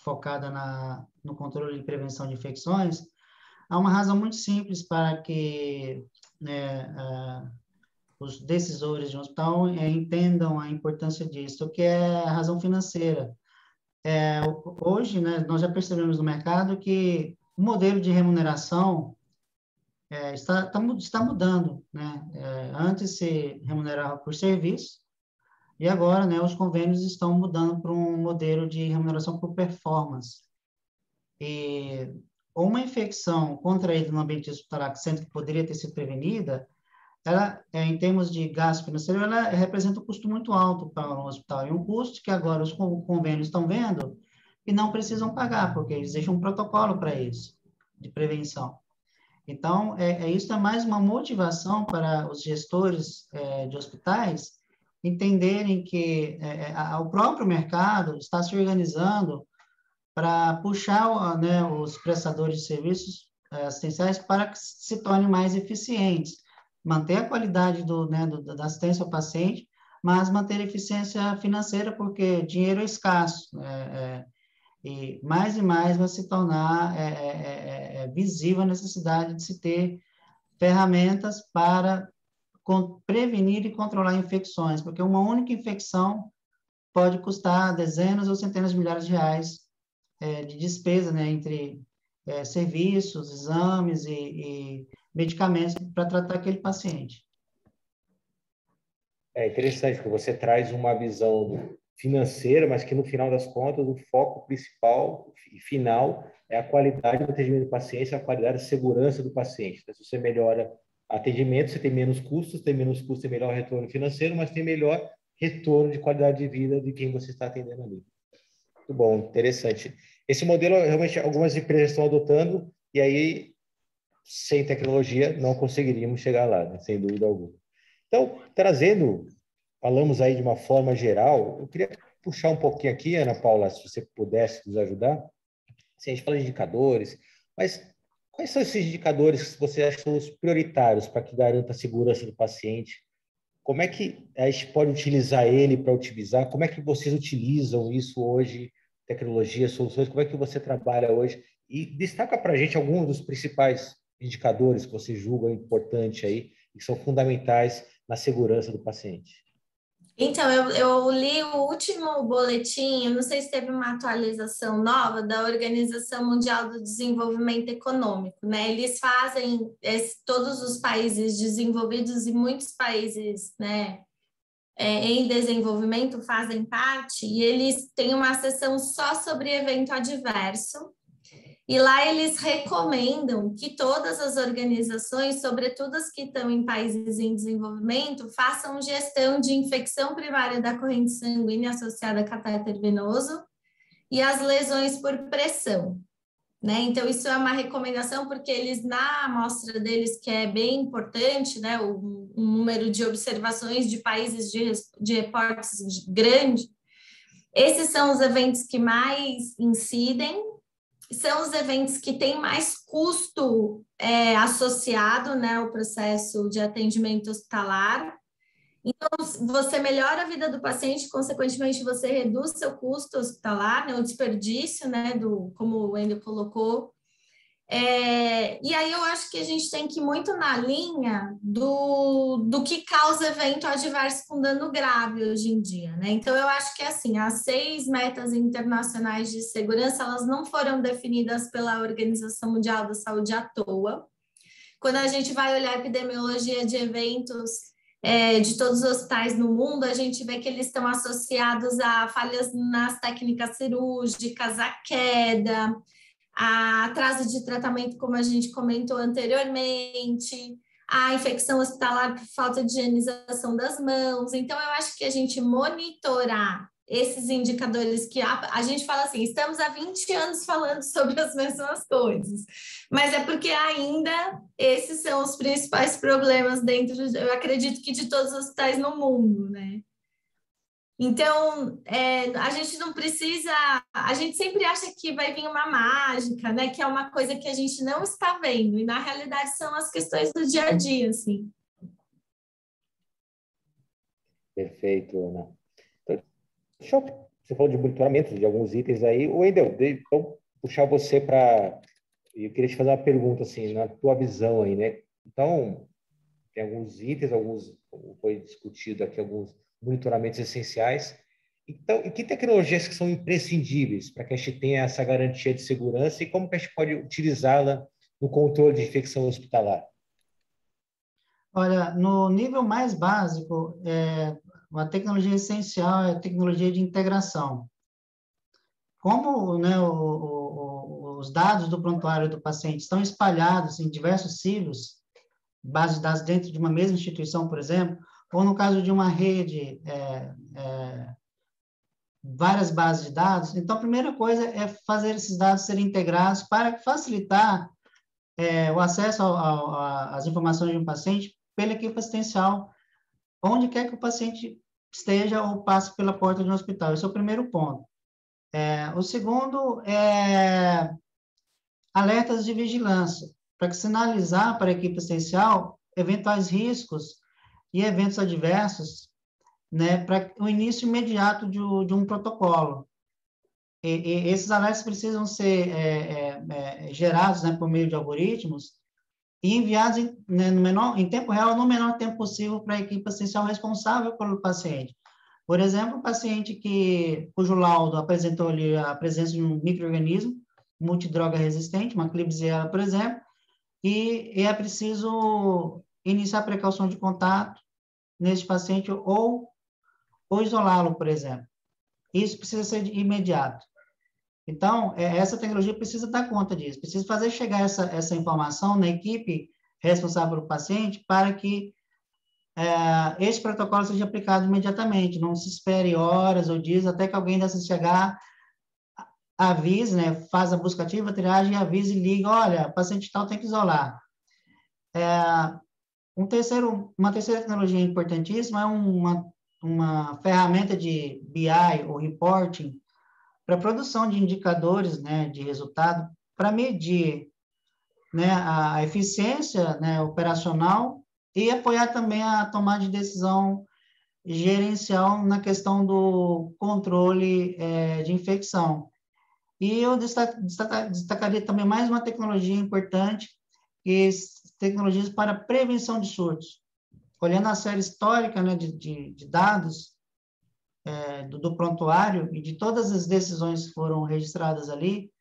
focada no controle e prevenção de infecções, há uma razão muito simples para que, né, os decisores de um hospital entendam a importância disso, que é a razão financeira. Hoje, né, nós já percebemos no mercado que o modelo de remuneração está mudando, né? Antes se remunerava por serviço, e agora, né, os convênios estão mudando para um modelo de remuneração por performance. E uma infecção contraída no ambiente hospitalar, sendo que poderia ter sido prevenida, ela, em termos de gasto financeiro, ela representa um custo muito alto para o hospital, e um custo que agora os convênios estão vendo e não precisam pagar, porque existe um protocolo para isso, de prevenção. Então, isso é mais uma motivação para os gestores de hospitais entenderem que o próprio mercado está se organizando para puxar, né, os prestadores de serviços assistenciais para que se tornem mais eficientes, manter a qualidade da assistência ao paciente, mas manter a eficiência financeira, porque dinheiro é escasso, e mais vai se tornar visível a necessidade de se ter ferramentas para prevenir e controlar infecções, porque uma única infecção pode custar dezenas ou centenas de milhares de reais de despesa, né, entre serviços, exames e medicamentos para tratar aquele paciente. É interessante que você traz uma visão financeira, mas que no final das contas o foco principal e final é a qualidade do atendimento do paciente, a qualidade e segurança do paciente. Então, se você melhora atendimento, você tem menos custos, tem melhor retorno financeiro, mas tem melhor retorno de qualidade de vida de quem você está atendendo ali. Muito bom, interessante. Esse modelo, realmente, algumas empresas estão adotando, e aí, sem tecnologia, não conseguiríamos chegar lá, né? Sem dúvida alguma. Então, falamos aí de uma forma geral, eu queria puxar um pouquinho aqui, Ana Paula, se você pudesse nos ajudar. Assim, a gente fala de indicadores, mas quais são esses indicadores que você acha que são os prioritários para que garanta a segurança do paciente? Como é que a gente pode utilizar ele para otimizar? Como é que vocês utilizam isso hoje? Tecnologia, soluções, como é que você trabalha hoje? E destaca para a gente alguns dos principais indicadores que você julga importante aí, que são fundamentais na segurança do paciente. Então, eu li o último boletim, eu não sei se teve uma atualização nova da Organização Mundial do Desenvolvimento Econômico, né? Eles fazem, todos os países desenvolvidos e muitos países, né, em desenvolvimento fazem parte, e eles têm uma seção só sobre evento adverso, e lá eles recomendam que todas as organizações, sobretudo as que estão em países em desenvolvimento, façam gestão de infecção primária da corrente sanguínea associada a catéter venoso e as lesões por pressão, né? Então, isso é uma recomendação porque eles, na amostra deles, que é bem importante, né, o número de observações de países de reportes grande, esses são os eventos que mais incidem, são os eventos que têm mais custo associado, né, ao processo de atendimento hospitalar. Então, você melhora a vida do paciente, consequentemente, você reduz seu custo hospitalar, né, o desperdício, né, como o Wendel colocou. E aí eu acho que a gente tem que ir muito na linha do que causa evento adverso com dano grave hoje em dia, né? Então, eu acho que, assim, as 6 metas internacionais de segurança, elas não foram definidas pela Organização Mundial da Saúde à toa. Quando a gente vai olhar a epidemiologia de eventos de todos os hospitais no mundo, a gente vê que eles estão associados a falhas nas técnicas cirúrgicas, a queda, a atraso de tratamento, como a gente comentou anteriormente, a infecção hospitalar por falta de higienização das mãos. Então, eu acho que a gente monitorar esses indicadores que a gente fala assim, estamos há 20 anos falando sobre as mesmas coisas, mas é porque ainda esses são os principais problemas eu acredito que de todos os hospitais no mundo, né? Então, a gente não precisa, a gente sempre acha que vai vir uma mágica, né? Que é uma coisa que a gente não está vendo, e na realidade são as questões do dia a dia, assim. Perfeito, Ana. Então, você falou de monitoramento de alguns itens aí. Wendel, então, puxar você para... Eu queria te fazer uma pergunta, assim, na tua visão aí, né? Então, tem alguns itens, como foi discutido aqui, alguns monitoramentos essenciais. Então, e que tecnologias que são imprescindíveis para que a gente tenha essa garantia de segurança e como que a gente pode utilizá-la no controle de infecção hospitalar? Olha, no nível mais básico, uma tecnologia essencial é a tecnologia de integração. Como, né, os dados do prontuário do paciente estão espalhados em diversos silos, bases de dados dentro de uma mesma instituição, por exemplo, ou no caso de uma rede, várias bases de dados, então a primeira coisa é fazer esses dados serem integrados para facilitar o acesso às informações de um paciente pela equipe assistencial, onde quer que o paciente esteja ou passe pela porta de um hospital. Esse é o primeiro ponto. O segundo é alertas de vigilância, para sinalizar para a equipe assistencial eventuais riscos e eventos adversos, né, para o início imediato de um protocolo. E esses alertas precisam ser gerados, né, por meio de algoritmos e enviados em tempo real, no menor tempo possível, para a equipe assistencial responsável pelo paciente. Por exemplo, um paciente cujo laudo apresentou ali a presença de um micro-organismo multidroga resistente, uma Klebsiella, por exemplo, e é preciso iniciar a precaução de contato nesse paciente ou isolá-lo, por exemplo. Isso precisa ser imediato. Então, essa tecnologia precisa dar conta disso, precisa fazer chegar essa informação na equipe responsável pelo paciente para que esse protocolo seja aplicado imediatamente, não se espere horas ou dias até que alguém dessa chegar, avise, né, faz a busca ativa, triagem, avise e liga, olha, o paciente tal tem que isolar. Uma terceira tecnologia importantíssima é uma ferramenta de BI, ou reporting, para produção de indicadores, né, de resultado, para medir, né, a eficiência, né, operacional e apoiar também a tomada de decisão gerencial na questão do controle de infecção. E eu destacaria também mais uma tecnologia importante, que é tecnologias para prevenção de surtos. Olhando a série histórica, né, de dados do prontuário e de todas as decisões que foram registradas ali,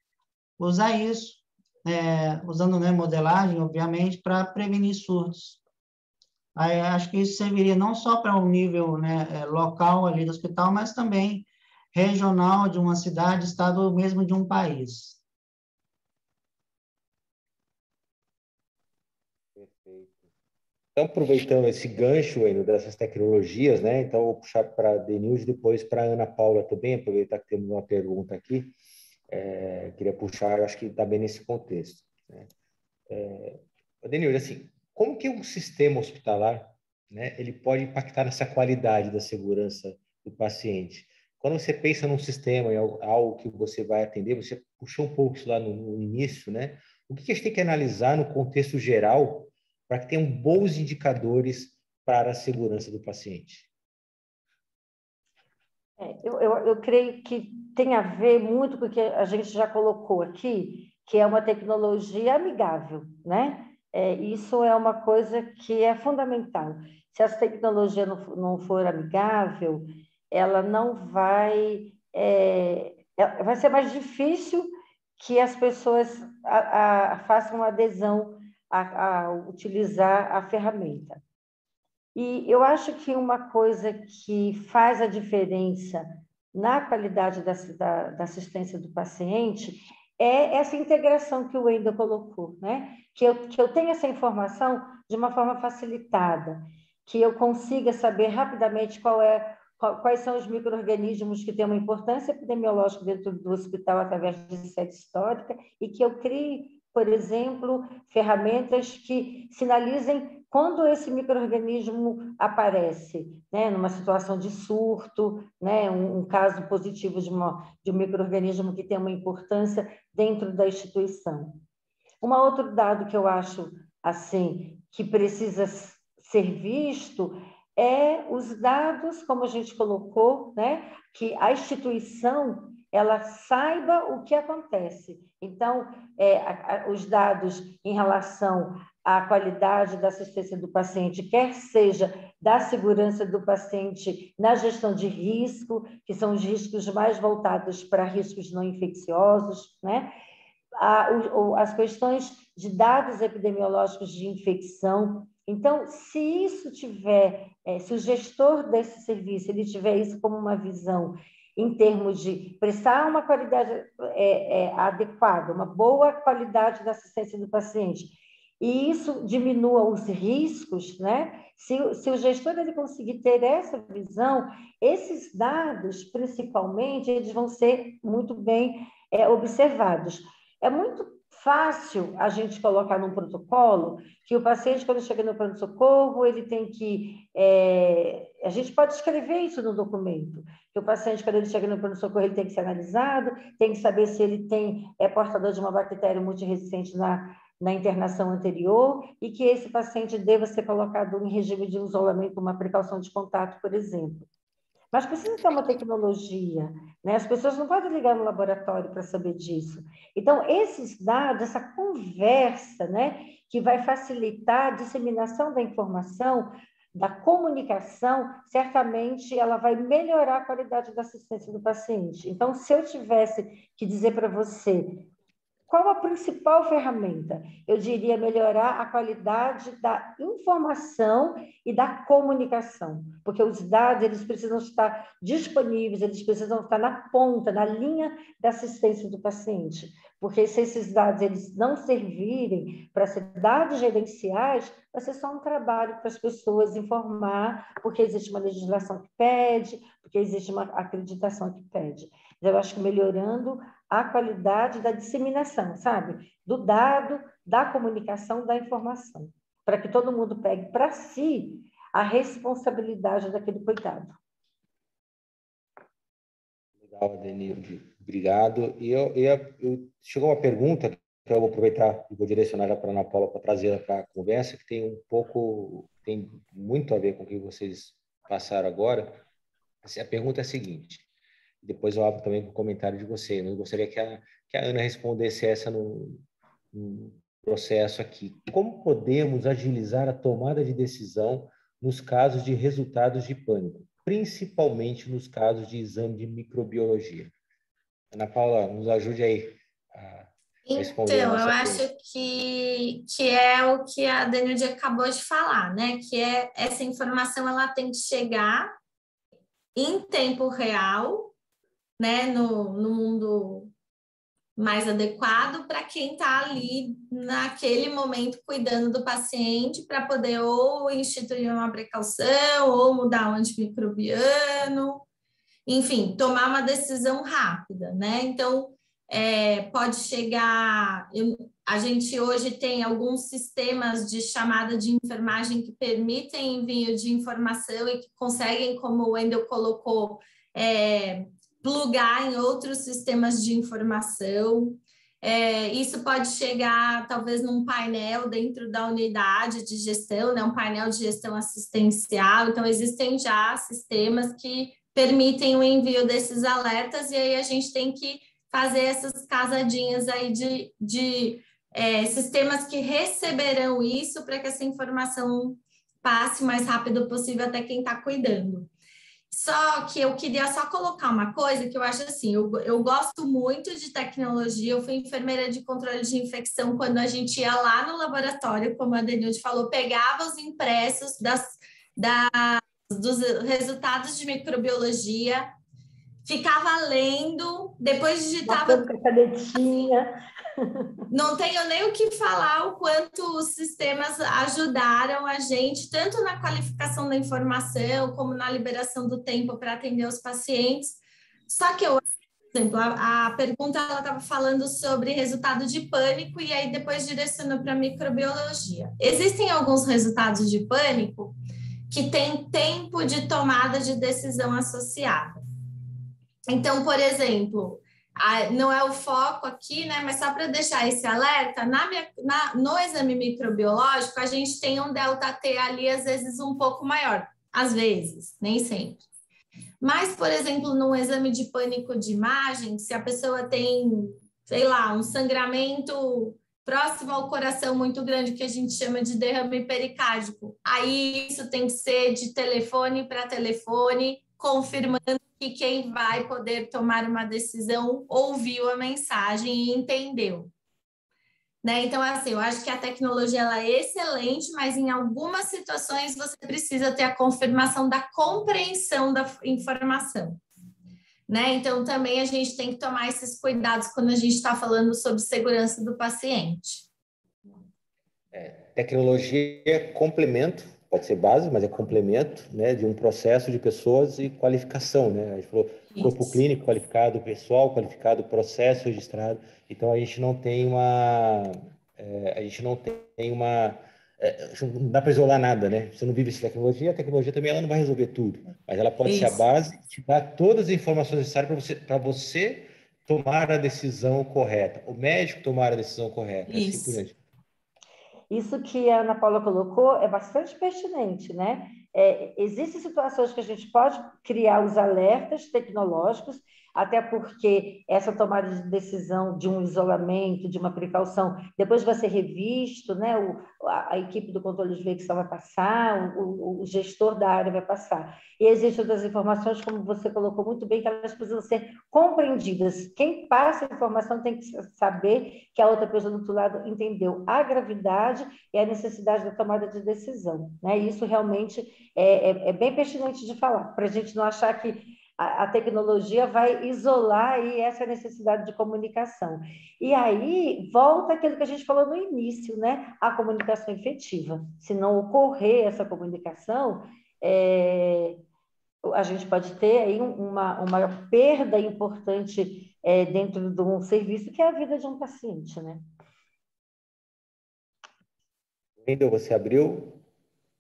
usar isso, usando, né, modelagem, obviamente, para prevenir surtos. Aí, acho que isso serviria não só para um nível, né, local ali do hospital, mas também regional de uma cidade, estado ou mesmo de um país. Perfeito. Então, aproveitando esse gancho aí dessas tecnologias, né? Então, eu vou puxar para a Denilde, depois para a Ana Paula também, aproveitar que temos uma pergunta aqui. Queria puxar, acho que está bem nesse contexto, né? Denilde, assim, como que um sistema hospitalar, né, ele pode impactar nessa qualidade da segurança do paciente? Quando você pensa num sistema, em algo que você vai atender, você puxou um pouco isso lá no início, né? O que a gente tem que analisar no contexto geral para que tenham bons indicadores para a segurança do paciente? Eu creio que tem a ver muito com o que a gente já colocou aqui, que é uma tecnologia amigável, né? Isso é uma coisa que é fundamental. Se essa tecnologia não for amigável, ela não vai... vai ser mais difícil que as pessoas façam uma adesão a utilizar a ferramenta. E eu acho que uma coisa que faz a diferença na qualidade da assistência do paciente é essa integração que o Wendel colocou, né? Que eu tenha essa informação de uma forma facilitada, que eu consiga saber rapidamente quais são os micro-organismos que têm uma importância epidemiológica dentro do hospital através de série histórica e que eu crie, por exemplo, ferramentas que sinalizem quando esse micro-organismo aparece, né, numa situação de surto, né, um caso positivo de um micro-organismo que tem uma importância dentro da instituição. Um outro dado que eu acho assim que precisa ser visto os dados, como a gente colocou, né, que a instituição ela saiba o que acontece. Então, os dados em relação à qualidade da assistência do paciente, quer seja da segurança do paciente na gestão de risco, que são os riscos mais voltados para riscos não infecciosos, né? As questões de dados epidemiológicos de infecção. Então, se isso tiver, se o gestor desse serviço ele tiver isso como uma visão em termos de prestar uma qualidade adequada, uma boa qualidade da assistência do paciente, e isso diminua os riscos, né? Se o gestor ele conseguir ter essa visão, esses dados, principalmente, eles vão ser muito bem observados. É muito fácil a gente colocar num protocolo que o paciente, quando chega no pronto-socorro, ele tem que... a gente pode escrever isso no documento, que o paciente, quando ele chega no pronto-socorro, ele tem que ser analisado, tem que saber se ele é portador de uma bactéria multiresistente na internação anterior, e que esse paciente deva ser colocado em regime de isolamento com uma precaução de contato, por exemplo. Mas precisa ter uma tecnologia, né? As pessoas não podem ligar no laboratório para saber disso. Então, esses dados, essa conversa, né, que vai facilitar a disseminação da informação, da comunicação, certamente ela vai melhorar a qualidade da assistência do paciente. Então, se eu tivesse que dizer para você qual a principal ferramenta? Eu diria melhorar a qualidade da informação e da comunicação, porque os dados eles precisam estar disponíveis, eles precisam estar na ponta, na linha da assistência do paciente, porque se esses dados eles não servirem para ser dados gerenciais, vai ser só um trabalho para as pessoas informar, porque existe uma legislação que pede, porque existe uma acreditação que pede. Eu acho que melhorando a qualidade da disseminação, sabe? Do dado, da comunicação, da informação, para que todo mundo pegue para si a responsabilidade daquele cuidado. Legal, Adenilde. Obrigado. E chegou uma pergunta que eu vou aproveitar e vou direcionar já para a Ana Paula para trazer para a conversa, que tem muito a ver com o que vocês passaram agora. A pergunta é a seguinte: depois eu abro também para o comentário de vocês. Eu gostaria que a Ana respondesse essa no processo aqui. Como podemos agilizar a tomada de decisão nos casos de resultados de pânico, principalmente nos casos de exame de microbiologia? Ana Paula, nos ajude aí a responder. Então, eu acho que é o que a Adenilde acabou de falar, né? Que essa informação ela tem que chegar em tempo real, né, no mundo mais adequado para quem está ali naquele momento cuidando do paciente para poder ou instituir uma precaução ou mudar o antimicrobiano, enfim, tomar uma decisão rápida, né? Então, pode chegar... a gente hoje tem alguns sistemas de chamada de enfermagem que permitem envio de informação e que conseguem, como o Wendel colocou, plugar em outros sistemas de informação. Isso pode chegar, talvez, num painel dentro da unidade de gestão, né? Um painel de gestão assistencial. Então, existem já sistemas que permitem o envio desses alertas, e aí a gente tem que fazer essas casadinhas aí de sistemas que receberão isso para que essa informação passe o mais rápido possível até quem está cuidando. Só que eu queria só colocar uma coisa que eu acho assim, eu gosto muito de tecnologia, eu fui enfermeira de controle de infecção quando a gente ia lá no laboratório, como a Adenilde falou, pegava os impressos dos resultados de microbiologia, ficava lendo, depois digitava... Não tenho nem o que falar o quanto os sistemas ajudaram a gente, tanto na qualificação da informação, como na liberação do tempo para atender os pacientes. Só que por exemplo, a pergunta ela estava falando sobre resultado de pânico e aí depois direcionou para microbiologia. Existem alguns resultados de pânico que têm tempo de tomada de decisão associada. Então, por exemplo... não é o foco aqui, né? Mas só para deixar esse alerta, no exame microbiológico, a gente tem um delta T ali, às vezes, um pouco maior. Às vezes, nem sempre. Mas, por exemplo, num exame de pânico de imagem, se a pessoa tem, sei lá, um sangramento próximo ao coração muito grande, que a gente chama de derrame pericárdico, aí isso tem que ser de telefone para telefone, confirmando que quem vai poder tomar uma decisão ouviu a mensagem e entendeu. Né? Então, assim, eu acho que a tecnologia ela é excelente, mas em algumas situações você precisa ter a confirmação da compreensão da informação. Né? Então, também a gente tem que tomar esses cuidados quando a gente está falando sobre segurança do paciente. Tecnologia é complemento, pode ser base, mas é complemento, né, de um processo de pessoas e qualificação, né? A gente falou corpo clínico qualificado, pessoal qualificado, processo registrado. Então a gente não tem uma, não dá para isolar nada, né? Você não vive sem tecnologia, a tecnologia também ela não vai resolver tudo, mas ela pode ser a base, te dar todas as informações necessárias para você tomar a decisão correta, o médico tomar a decisão correta, assim por diante. Isso que a Ana Paula colocou é bastante pertinente, né? Existem situações que a gente pode criar os alertas tecnológicos, até porque essa tomada de decisão de um isolamento, de uma precaução, depois vai ser revisto, né? A equipe do controle de veiculação vai passar, o gestor da área vai passar. E existem outras informações, como você colocou muito bem, que elas precisam ser compreendidas. Quem passa a informação tem que saber que a outra pessoa do outro lado entendeu a gravidade e a necessidade da tomada de decisão. Né? Isso realmente é bem pertinente de falar, para a gente não achar que a tecnologia vai isolar aí essa necessidade de comunicação. E aí, volta aquilo que a gente falou no início, né? A comunicação efetiva. Se não ocorrer essa comunicação, a gente pode ter aí uma perda importante dentro de um serviço, que é a vida de um paciente, né? Wendel, você abriu?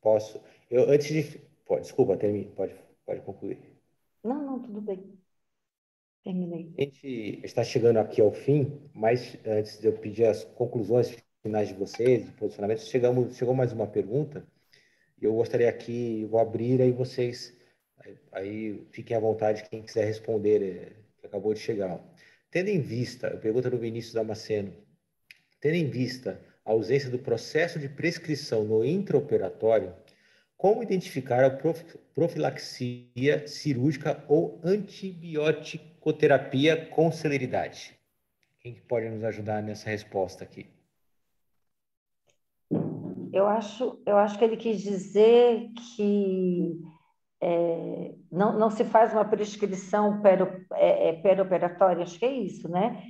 Posso? Antes de... Desculpa, termine. Pode concluir. Não, tudo bem. Terminei. A gente está chegando aqui ao fim, mas antes de eu pedir as conclusões finais de vocês, de posicionamentos, chegou mais uma pergunta, e eu gostaria aqui, vou abrir, aí vocês, aí fiquem à vontade, quem quiser responder, que acabou de chegar. Tendo em vista, a pergunta do Vinícius Damasceno, tendo em vista a ausência do processo de prescrição no intraoperatório, como identificar a profilaxia cirúrgica ou antibiótico-terapia com celeridade? Quem pode nos ajudar nessa resposta aqui? Eu acho que ele quis dizer que não se faz uma prescrição perioperatória, acho que é isso, né?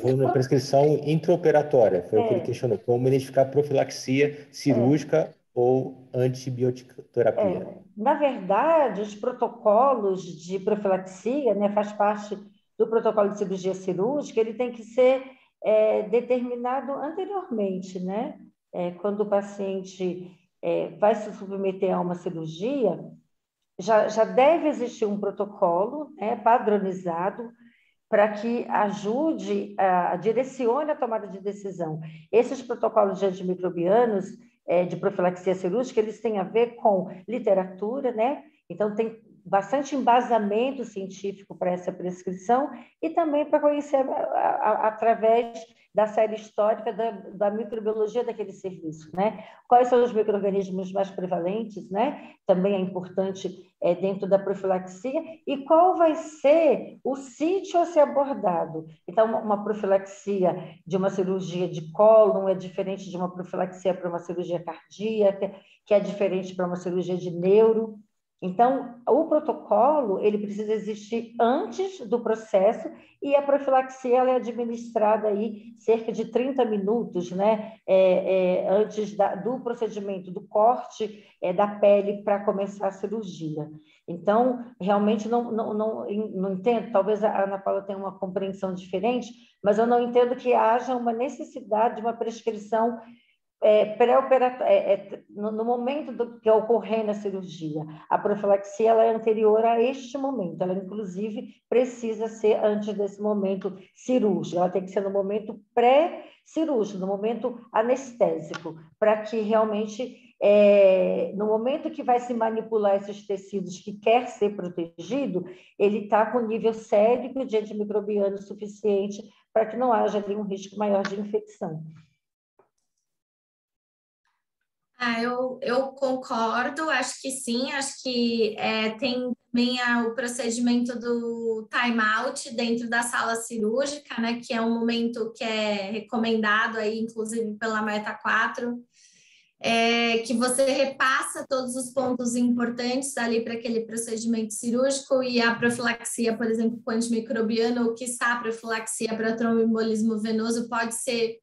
Foi uma prescrição intraoperatória, foi o que ele questionou. Como identificar profilaxia cirúrgica ou antibioticoterapia? Na verdade, os protocolos de profilaxia, né, faz parte do protocolo de cirurgia cirúrgica, ele tem que ser determinado anteriormente, né? Quando o paciente vai se submeter a uma cirurgia, já deve existir um protocolo, né, padronizado, para que ajude, direcione a tomada de decisão. Esses protocolos de antimicrobianos, de profilaxia cirúrgica, eles têm a ver com literatura, né? Então, tem bastante embasamento científico para essa prescrição e também para conhecer através da série histórica da microbiologia daquele serviço, né? Quais são os micro-organismos mais prevalentes, né? Também é importante dentro da profilaxia, e qual vai ser o sítio a ser abordado. Então, uma profilaxia de uma cirurgia de cólon é diferente de uma profilaxia para uma cirurgia cardíaca, que é diferente para uma cirurgia de neuro. Então, o protocolo, ele precisa existir antes do processo, e a profilaxia ela é administrada aí cerca de 30 minutos, né? Antes do procedimento, do corte da pele para começar a cirurgia. Então, realmente não entendo, talvez a Ana Paula tenha uma compreensão diferente, mas eu não entendo que haja uma necessidade de uma prescrição pré-operatório, no momento que ocorrer na cirurgia. A profilaxia ela é anterior a este momento, ela inclusive precisa ser antes desse momento cirúrgico, ela tem que ser no momento pré-cirúrgico, no momento anestésico, para que realmente no momento que vai se manipular esses tecidos que quer ser protegido, ele está com nível sérico de antimicrobiano suficiente para que não haja ali um risco maior de infecção. Eu concordo, acho que sim, acho que tem também o procedimento do time-out dentro da sala cirúrgica, né, que é um momento que é recomendado aí, inclusive pela Meta 4, que você repassa todos os pontos importantes ali para aquele procedimento cirúrgico e a profilaxia, por exemplo, com antimicrobiano, ou quiçá a profilaxia para tromboembolismo venoso pode ser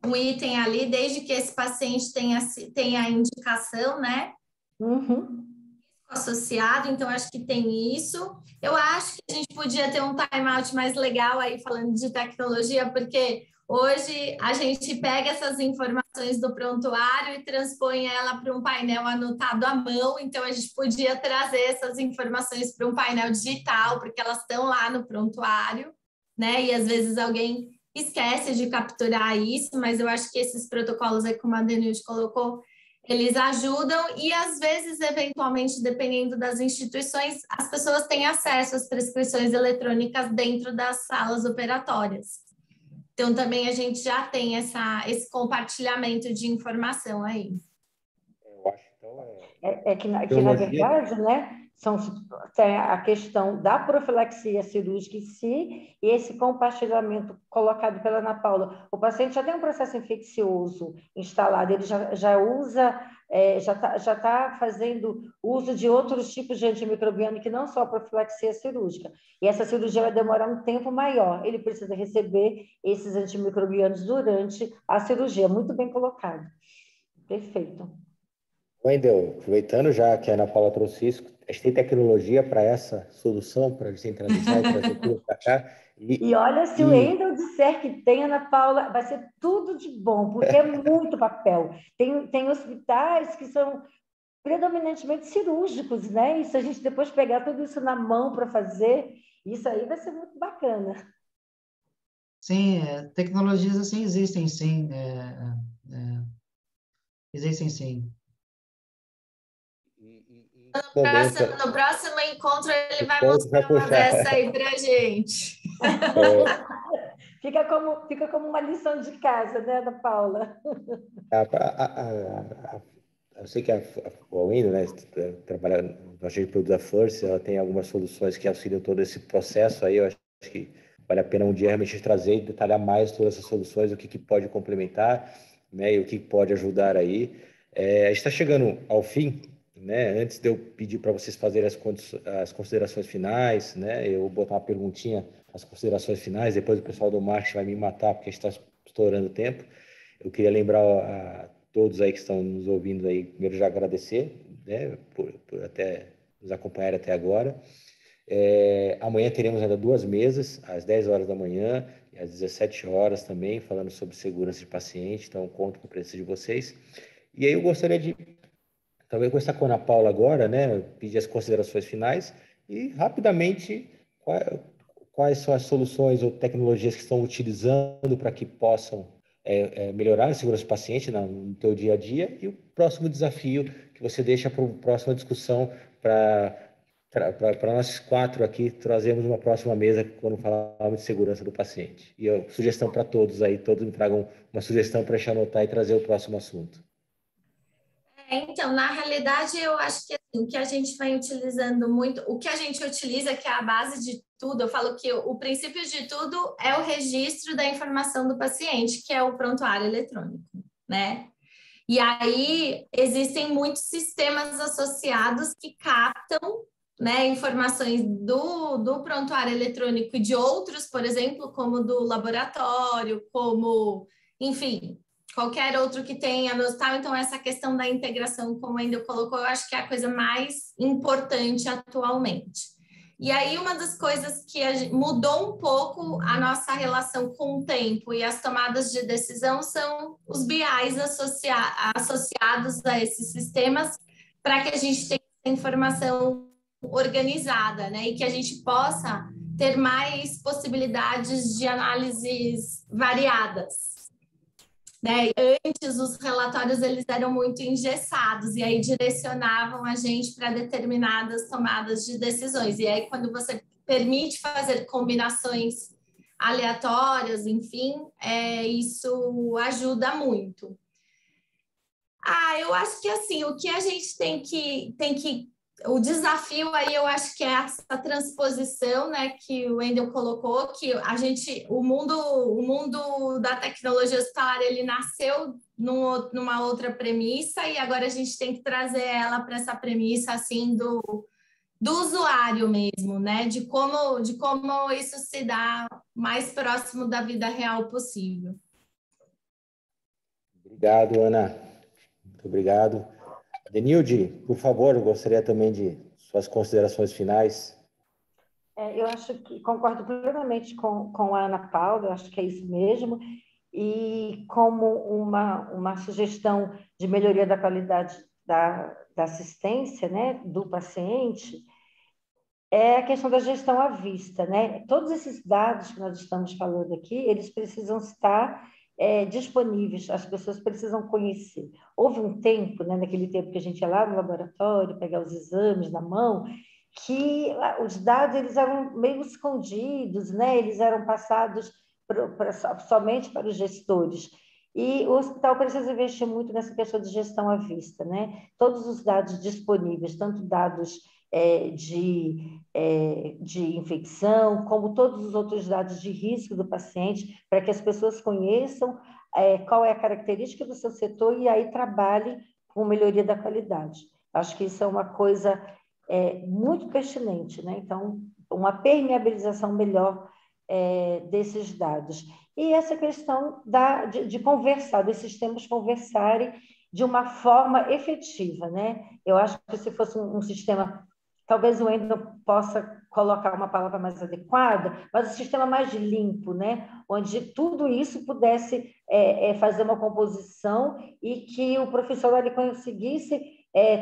um item ali, desde que esse paciente tenha a indicação, né? Uhum. Associado, então acho que tem isso. Eu acho que a gente podia ter um time-out mais legal aí, falando de tecnologia, porque hoje a gente pega essas informações do prontuário e transpõe ela para um painel anotado à mão, então a gente podia trazer essas informações para um painel digital, porque elas estão lá no prontuário, né? E às vezes alguém esquece de capturar isso, mas eu acho que esses protocolos aí, como a Denilde colocou, eles ajudam e, às vezes, eventualmente, dependendo das instituições, as pessoas têm acesso às prescrições eletrônicas dentro das salas operatórias. Então, também a gente já tem esse compartilhamento de informação aí. Eu acho, então, que na verdade, né, tem a questão da profilaxia cirúrgica em si e esse compartilhamento colocado pela Ana Paula. O paciente já tem um processo infeccioso instalado, ele já usa, já tá fazendo uso de outros tipos de antimicrobiano que não só a profilaxia cirúrgica. E essa cirurgia vai demorar um tempo maior. Ele precisa receber esses antimicrobianos durante a cirurgia. Muito bem colocado. Perfeito. Wendel, aproveitando já que a Ana Paula trouxe isso, a gente tem tecnologia para essa solução, para descentralizar e trazer tudo para cá. E olha, se o Wendel disser que tem, Ana Paula, vai ser tudo de bom, porque é muito papel. Tem hospitais que são predominantemente cirúrgicos, né? E se a gente depois pegar tudo isso na mão para fazer, isso aí vai ser muito bacana. Sim, tecnologias assim existem, sim. Existem, sim. No próximo encontro, ele vai mostrar uma dessa aí para a gente. Fica como uma lição de casa, né, Ana Paula? Eu sei que a Wendel, né, trabalha no agente de produto da First, ela tem algumas soluções que auxiliam todo esse processo aí. Eu acho que vale a pena um dia realmente trazer e detalhar mais todas essas soluções, o que pode complementar, né, e o que pode ajudar aí. A gente está chegando ao fim, né? Antes de eu pedir para vocês fazerem as considerações finais, né? Eu vou botar uma perguntinha, as considerações finais, depois o pessoal do marketing vai me matar porque a gente está estourando o tempo. Eu queria lembrar a todos aí que estão nos ouvindo aí, primeiro já agradecer, né? Por até nos acompanhar até agora. Amanhã teremos ainda 2 mesas, às 10 horas da manhã e às 17 horas também, falando sobre segurança de paciente, então conto com a presença de vocês. E aí eu gostaria de também conversar com a Ana Paula agora, né, pedir as considerações finais e rapidamente quais são as soluções ou tecnologias que estão utilizando para que possam melhorar a segurança do paciente no teu dia a dia e o próximo desafio que você deixa para a próxima discussão para nós 4 aqui trazermos uma próxima mesa quando falarmos de segurança do paciente. E sugestão para todos aí, todos me tragam uma sugestão para eu anotar e trazer o próximo assunto. Então, na realidade, eu acho que assim, o que a gente vem utilizando muito, o que a gente utiliza, que é a base de tudo, eu falo que o princípio de tudo é o registro da informação do paciente, que é o prontuário eletrônico, né? E aí, existem muitos sistemas associados que captam, né, informações do prontuário eletrônico e de outros, por exemplo, como do laboratório, como, enfim, qualquer outro que tenha no hospital. Então, essa questão da integração, como ainda colocou, eu acho que é a coisa mais importante atualmente. E aí, uma das coisas que mudou um pouco a nossa relação com o tempo e as tomadas de decisão são os BIs associados a esses sistemas, para que a gente tenha informação organizada, né? E que a gente possa ter mais possibilidades de análises variadas, né? Antes os relatórios eles eram muito engessados e aí direcionavam a gente para determinadas tomadas de decisões. E aí quando você permite fazer combinações aleatórias, enfim, isso ajuda muito. Eu acho que assim, o que a gente tem que o desafio aí eu acho que é essa transposição, né, que o Wendel colocou, que o mundo da tecnologia hospitalar, ele nasceu numa outra premissa e agora a gente tem que trazer ela para essa premissa assim do usuário mesmo, né, de como isso se dá mais próximo da vida real possível. Obrigado, Ana. Muito obrigado. Denilde, por favor, eu gostaria também de suas considerações finais. Eu acho que concordo plenamente com a Ana Paula, eu acho que é isso mesmo, e como uma sugestão de melhoria da qualidade da assistência, né, do paciente, é a questão da gestão à vista, né? Todos esses dados que nós estamos falando aqui, eles precisam estar disponíveis, as pessoas precisam conhecer. Houve um tempo, né, naquele tempo que a gente ia lá no laboratório, pegar os exames na mão, que os dados eles eram meio escondidos, né? Eles eram passados somente para os gestores. E o hospital precisa investir muito nessa questão de gestão à vista, né? Todos os dados disponíveis, tanto dados de infecção, como todos os outros dados de risco do paciente, para que as pessoas conheçam qual é a característica do seu setor e aí trabalhe com melhoria da qualidade. Acho que isso é uma coisa muito pertinente, né? Então, uma permeabilização melhor desses dados. E essa questão de conversar, dos sistemas conversarem de uma forma efetiva, né? Eu acho que se fosse um sistema, talvez o Wendel possa colocar uma palavra mais adequada, mas um sistema mais limpo, né? Onde tudo isso pudesse fazer uma composição e que o profissional ele conseguisse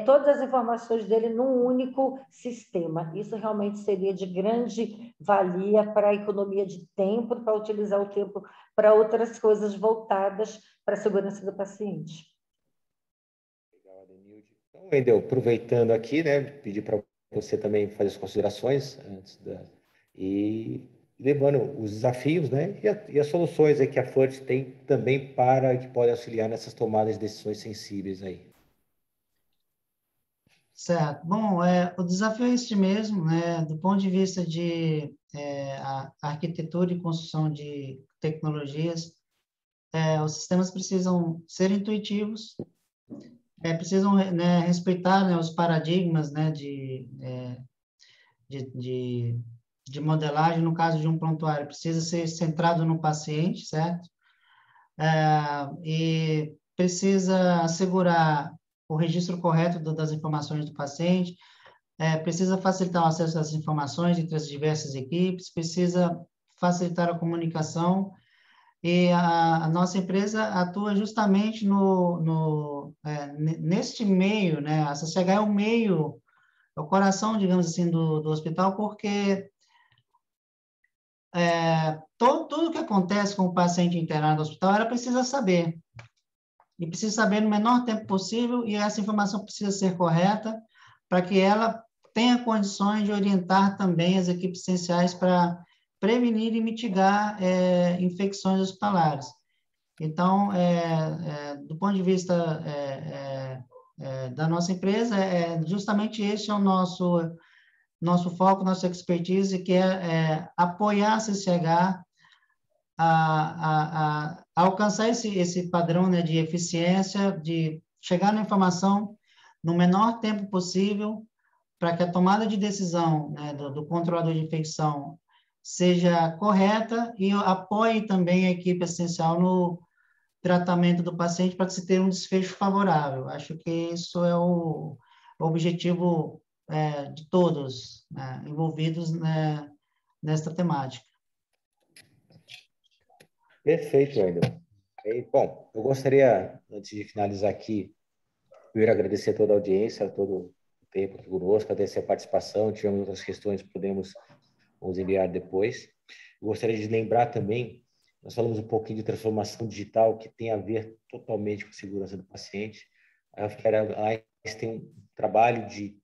todas as informações dele num único sistema. Isso realmente seria de grande valia para a economia de tempo, para utilizar o tempo para outras coisas voltadas para a segurança do paciente. Legal, Denilde. Então, Wendel, aproveitando aqui, né, pedir para você também fazer as considerações e levando os desafios, né, e as soluções aí que a FURT tem também para que podem auxiliar nessas tomadas de decisões sensíveis aí. Certo. Bom, o desafio é este mesmo, né? Do ponto de vista de a arquitetura e construção de tecnologias, os sistemas precisam ser intuitivos, precisam, né, respeitar, né, os paradigmas, né, de modelagem. No caso de um prontuário, precisa ser centrado no paciente, certo? E precisa assegurar o registro correto das informações do paciente, precisa facilitar o acesso às informações entre as diversas equipes, precisa facilitar a comunicação, e a nossa empresa atua justamente neste meio, né? A CCH é o meio, é o coração, digamos assim, do hospital, porque tudo que acontece com o paciente internado no hospital, ela precisa saber. E precisa saber no menor tempo possível, e essa informação precisa ser correta para que ela tenha condições de orientar também as equipes essenciais para prevenir e mitigar infecções hospitalares. Então, do ponto de vista da nossa empresa, justamente esse é o nosso foco, nossa expertise, que é apoiar a CCH a alcançar esse padrão, né, de eficiência, de chegar na informação no menor tempo possível, para que a tomada de decisão, né, do controlador de infecção seja correta e apoie também a equipe essencial no tratamento do paciente para que se tenha um desfecho favorável. Acho que isso é o objetivo de todos, né, envolvidos, né, nesta temática. Perfeito, Wendel. Bom, eu gostaria, antes de finalizar aqui, primeiro agradecer a toda a audiência, todo o tempo aqui conosco, agradecer a participação. Tivemos outras questões que podemos nos enviar depois. Eu gostaria de lembrar também nós falamos um pouquinho de transformação digital, que tem a ver totalmente com a segurança do paciente. A Healthcare Alliance tem um trabalho de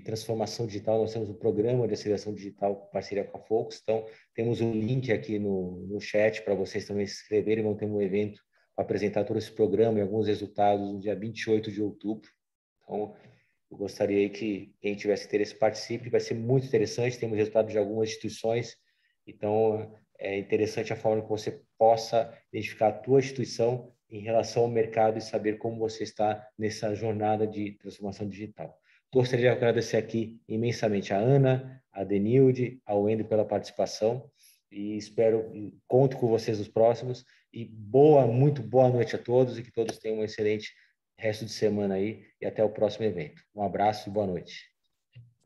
transformação digital, nós temos um programa de aceleração digital com parceria com a Focus, então temos um link aqui no chat para vocês também se inscreverem, vão ter um evento para apresentar todo esse programa e alguns resultados no dia 28 de outubro. Então, eu gostaria aí que quem tivesse interesse participe, vai ser muito interessante, temos resultados de algumas instituições, então é interessante a forma que você possa identificar a tua instituição em relação ao mercado e saber como você está nessa jornada de transformação digital. Gostaria de agradecer aqui imensamente a Ana, a Denilde, ao Wendel pela participação e conto com vocês nos próximos e muito boa noite a todos e que todos tenham um excelente resto de semana aí e até o próximo evento. Um abraço e boa noite.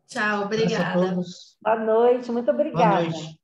Tchau, obrigada. Boa noite, muito obrigada. Boa noite.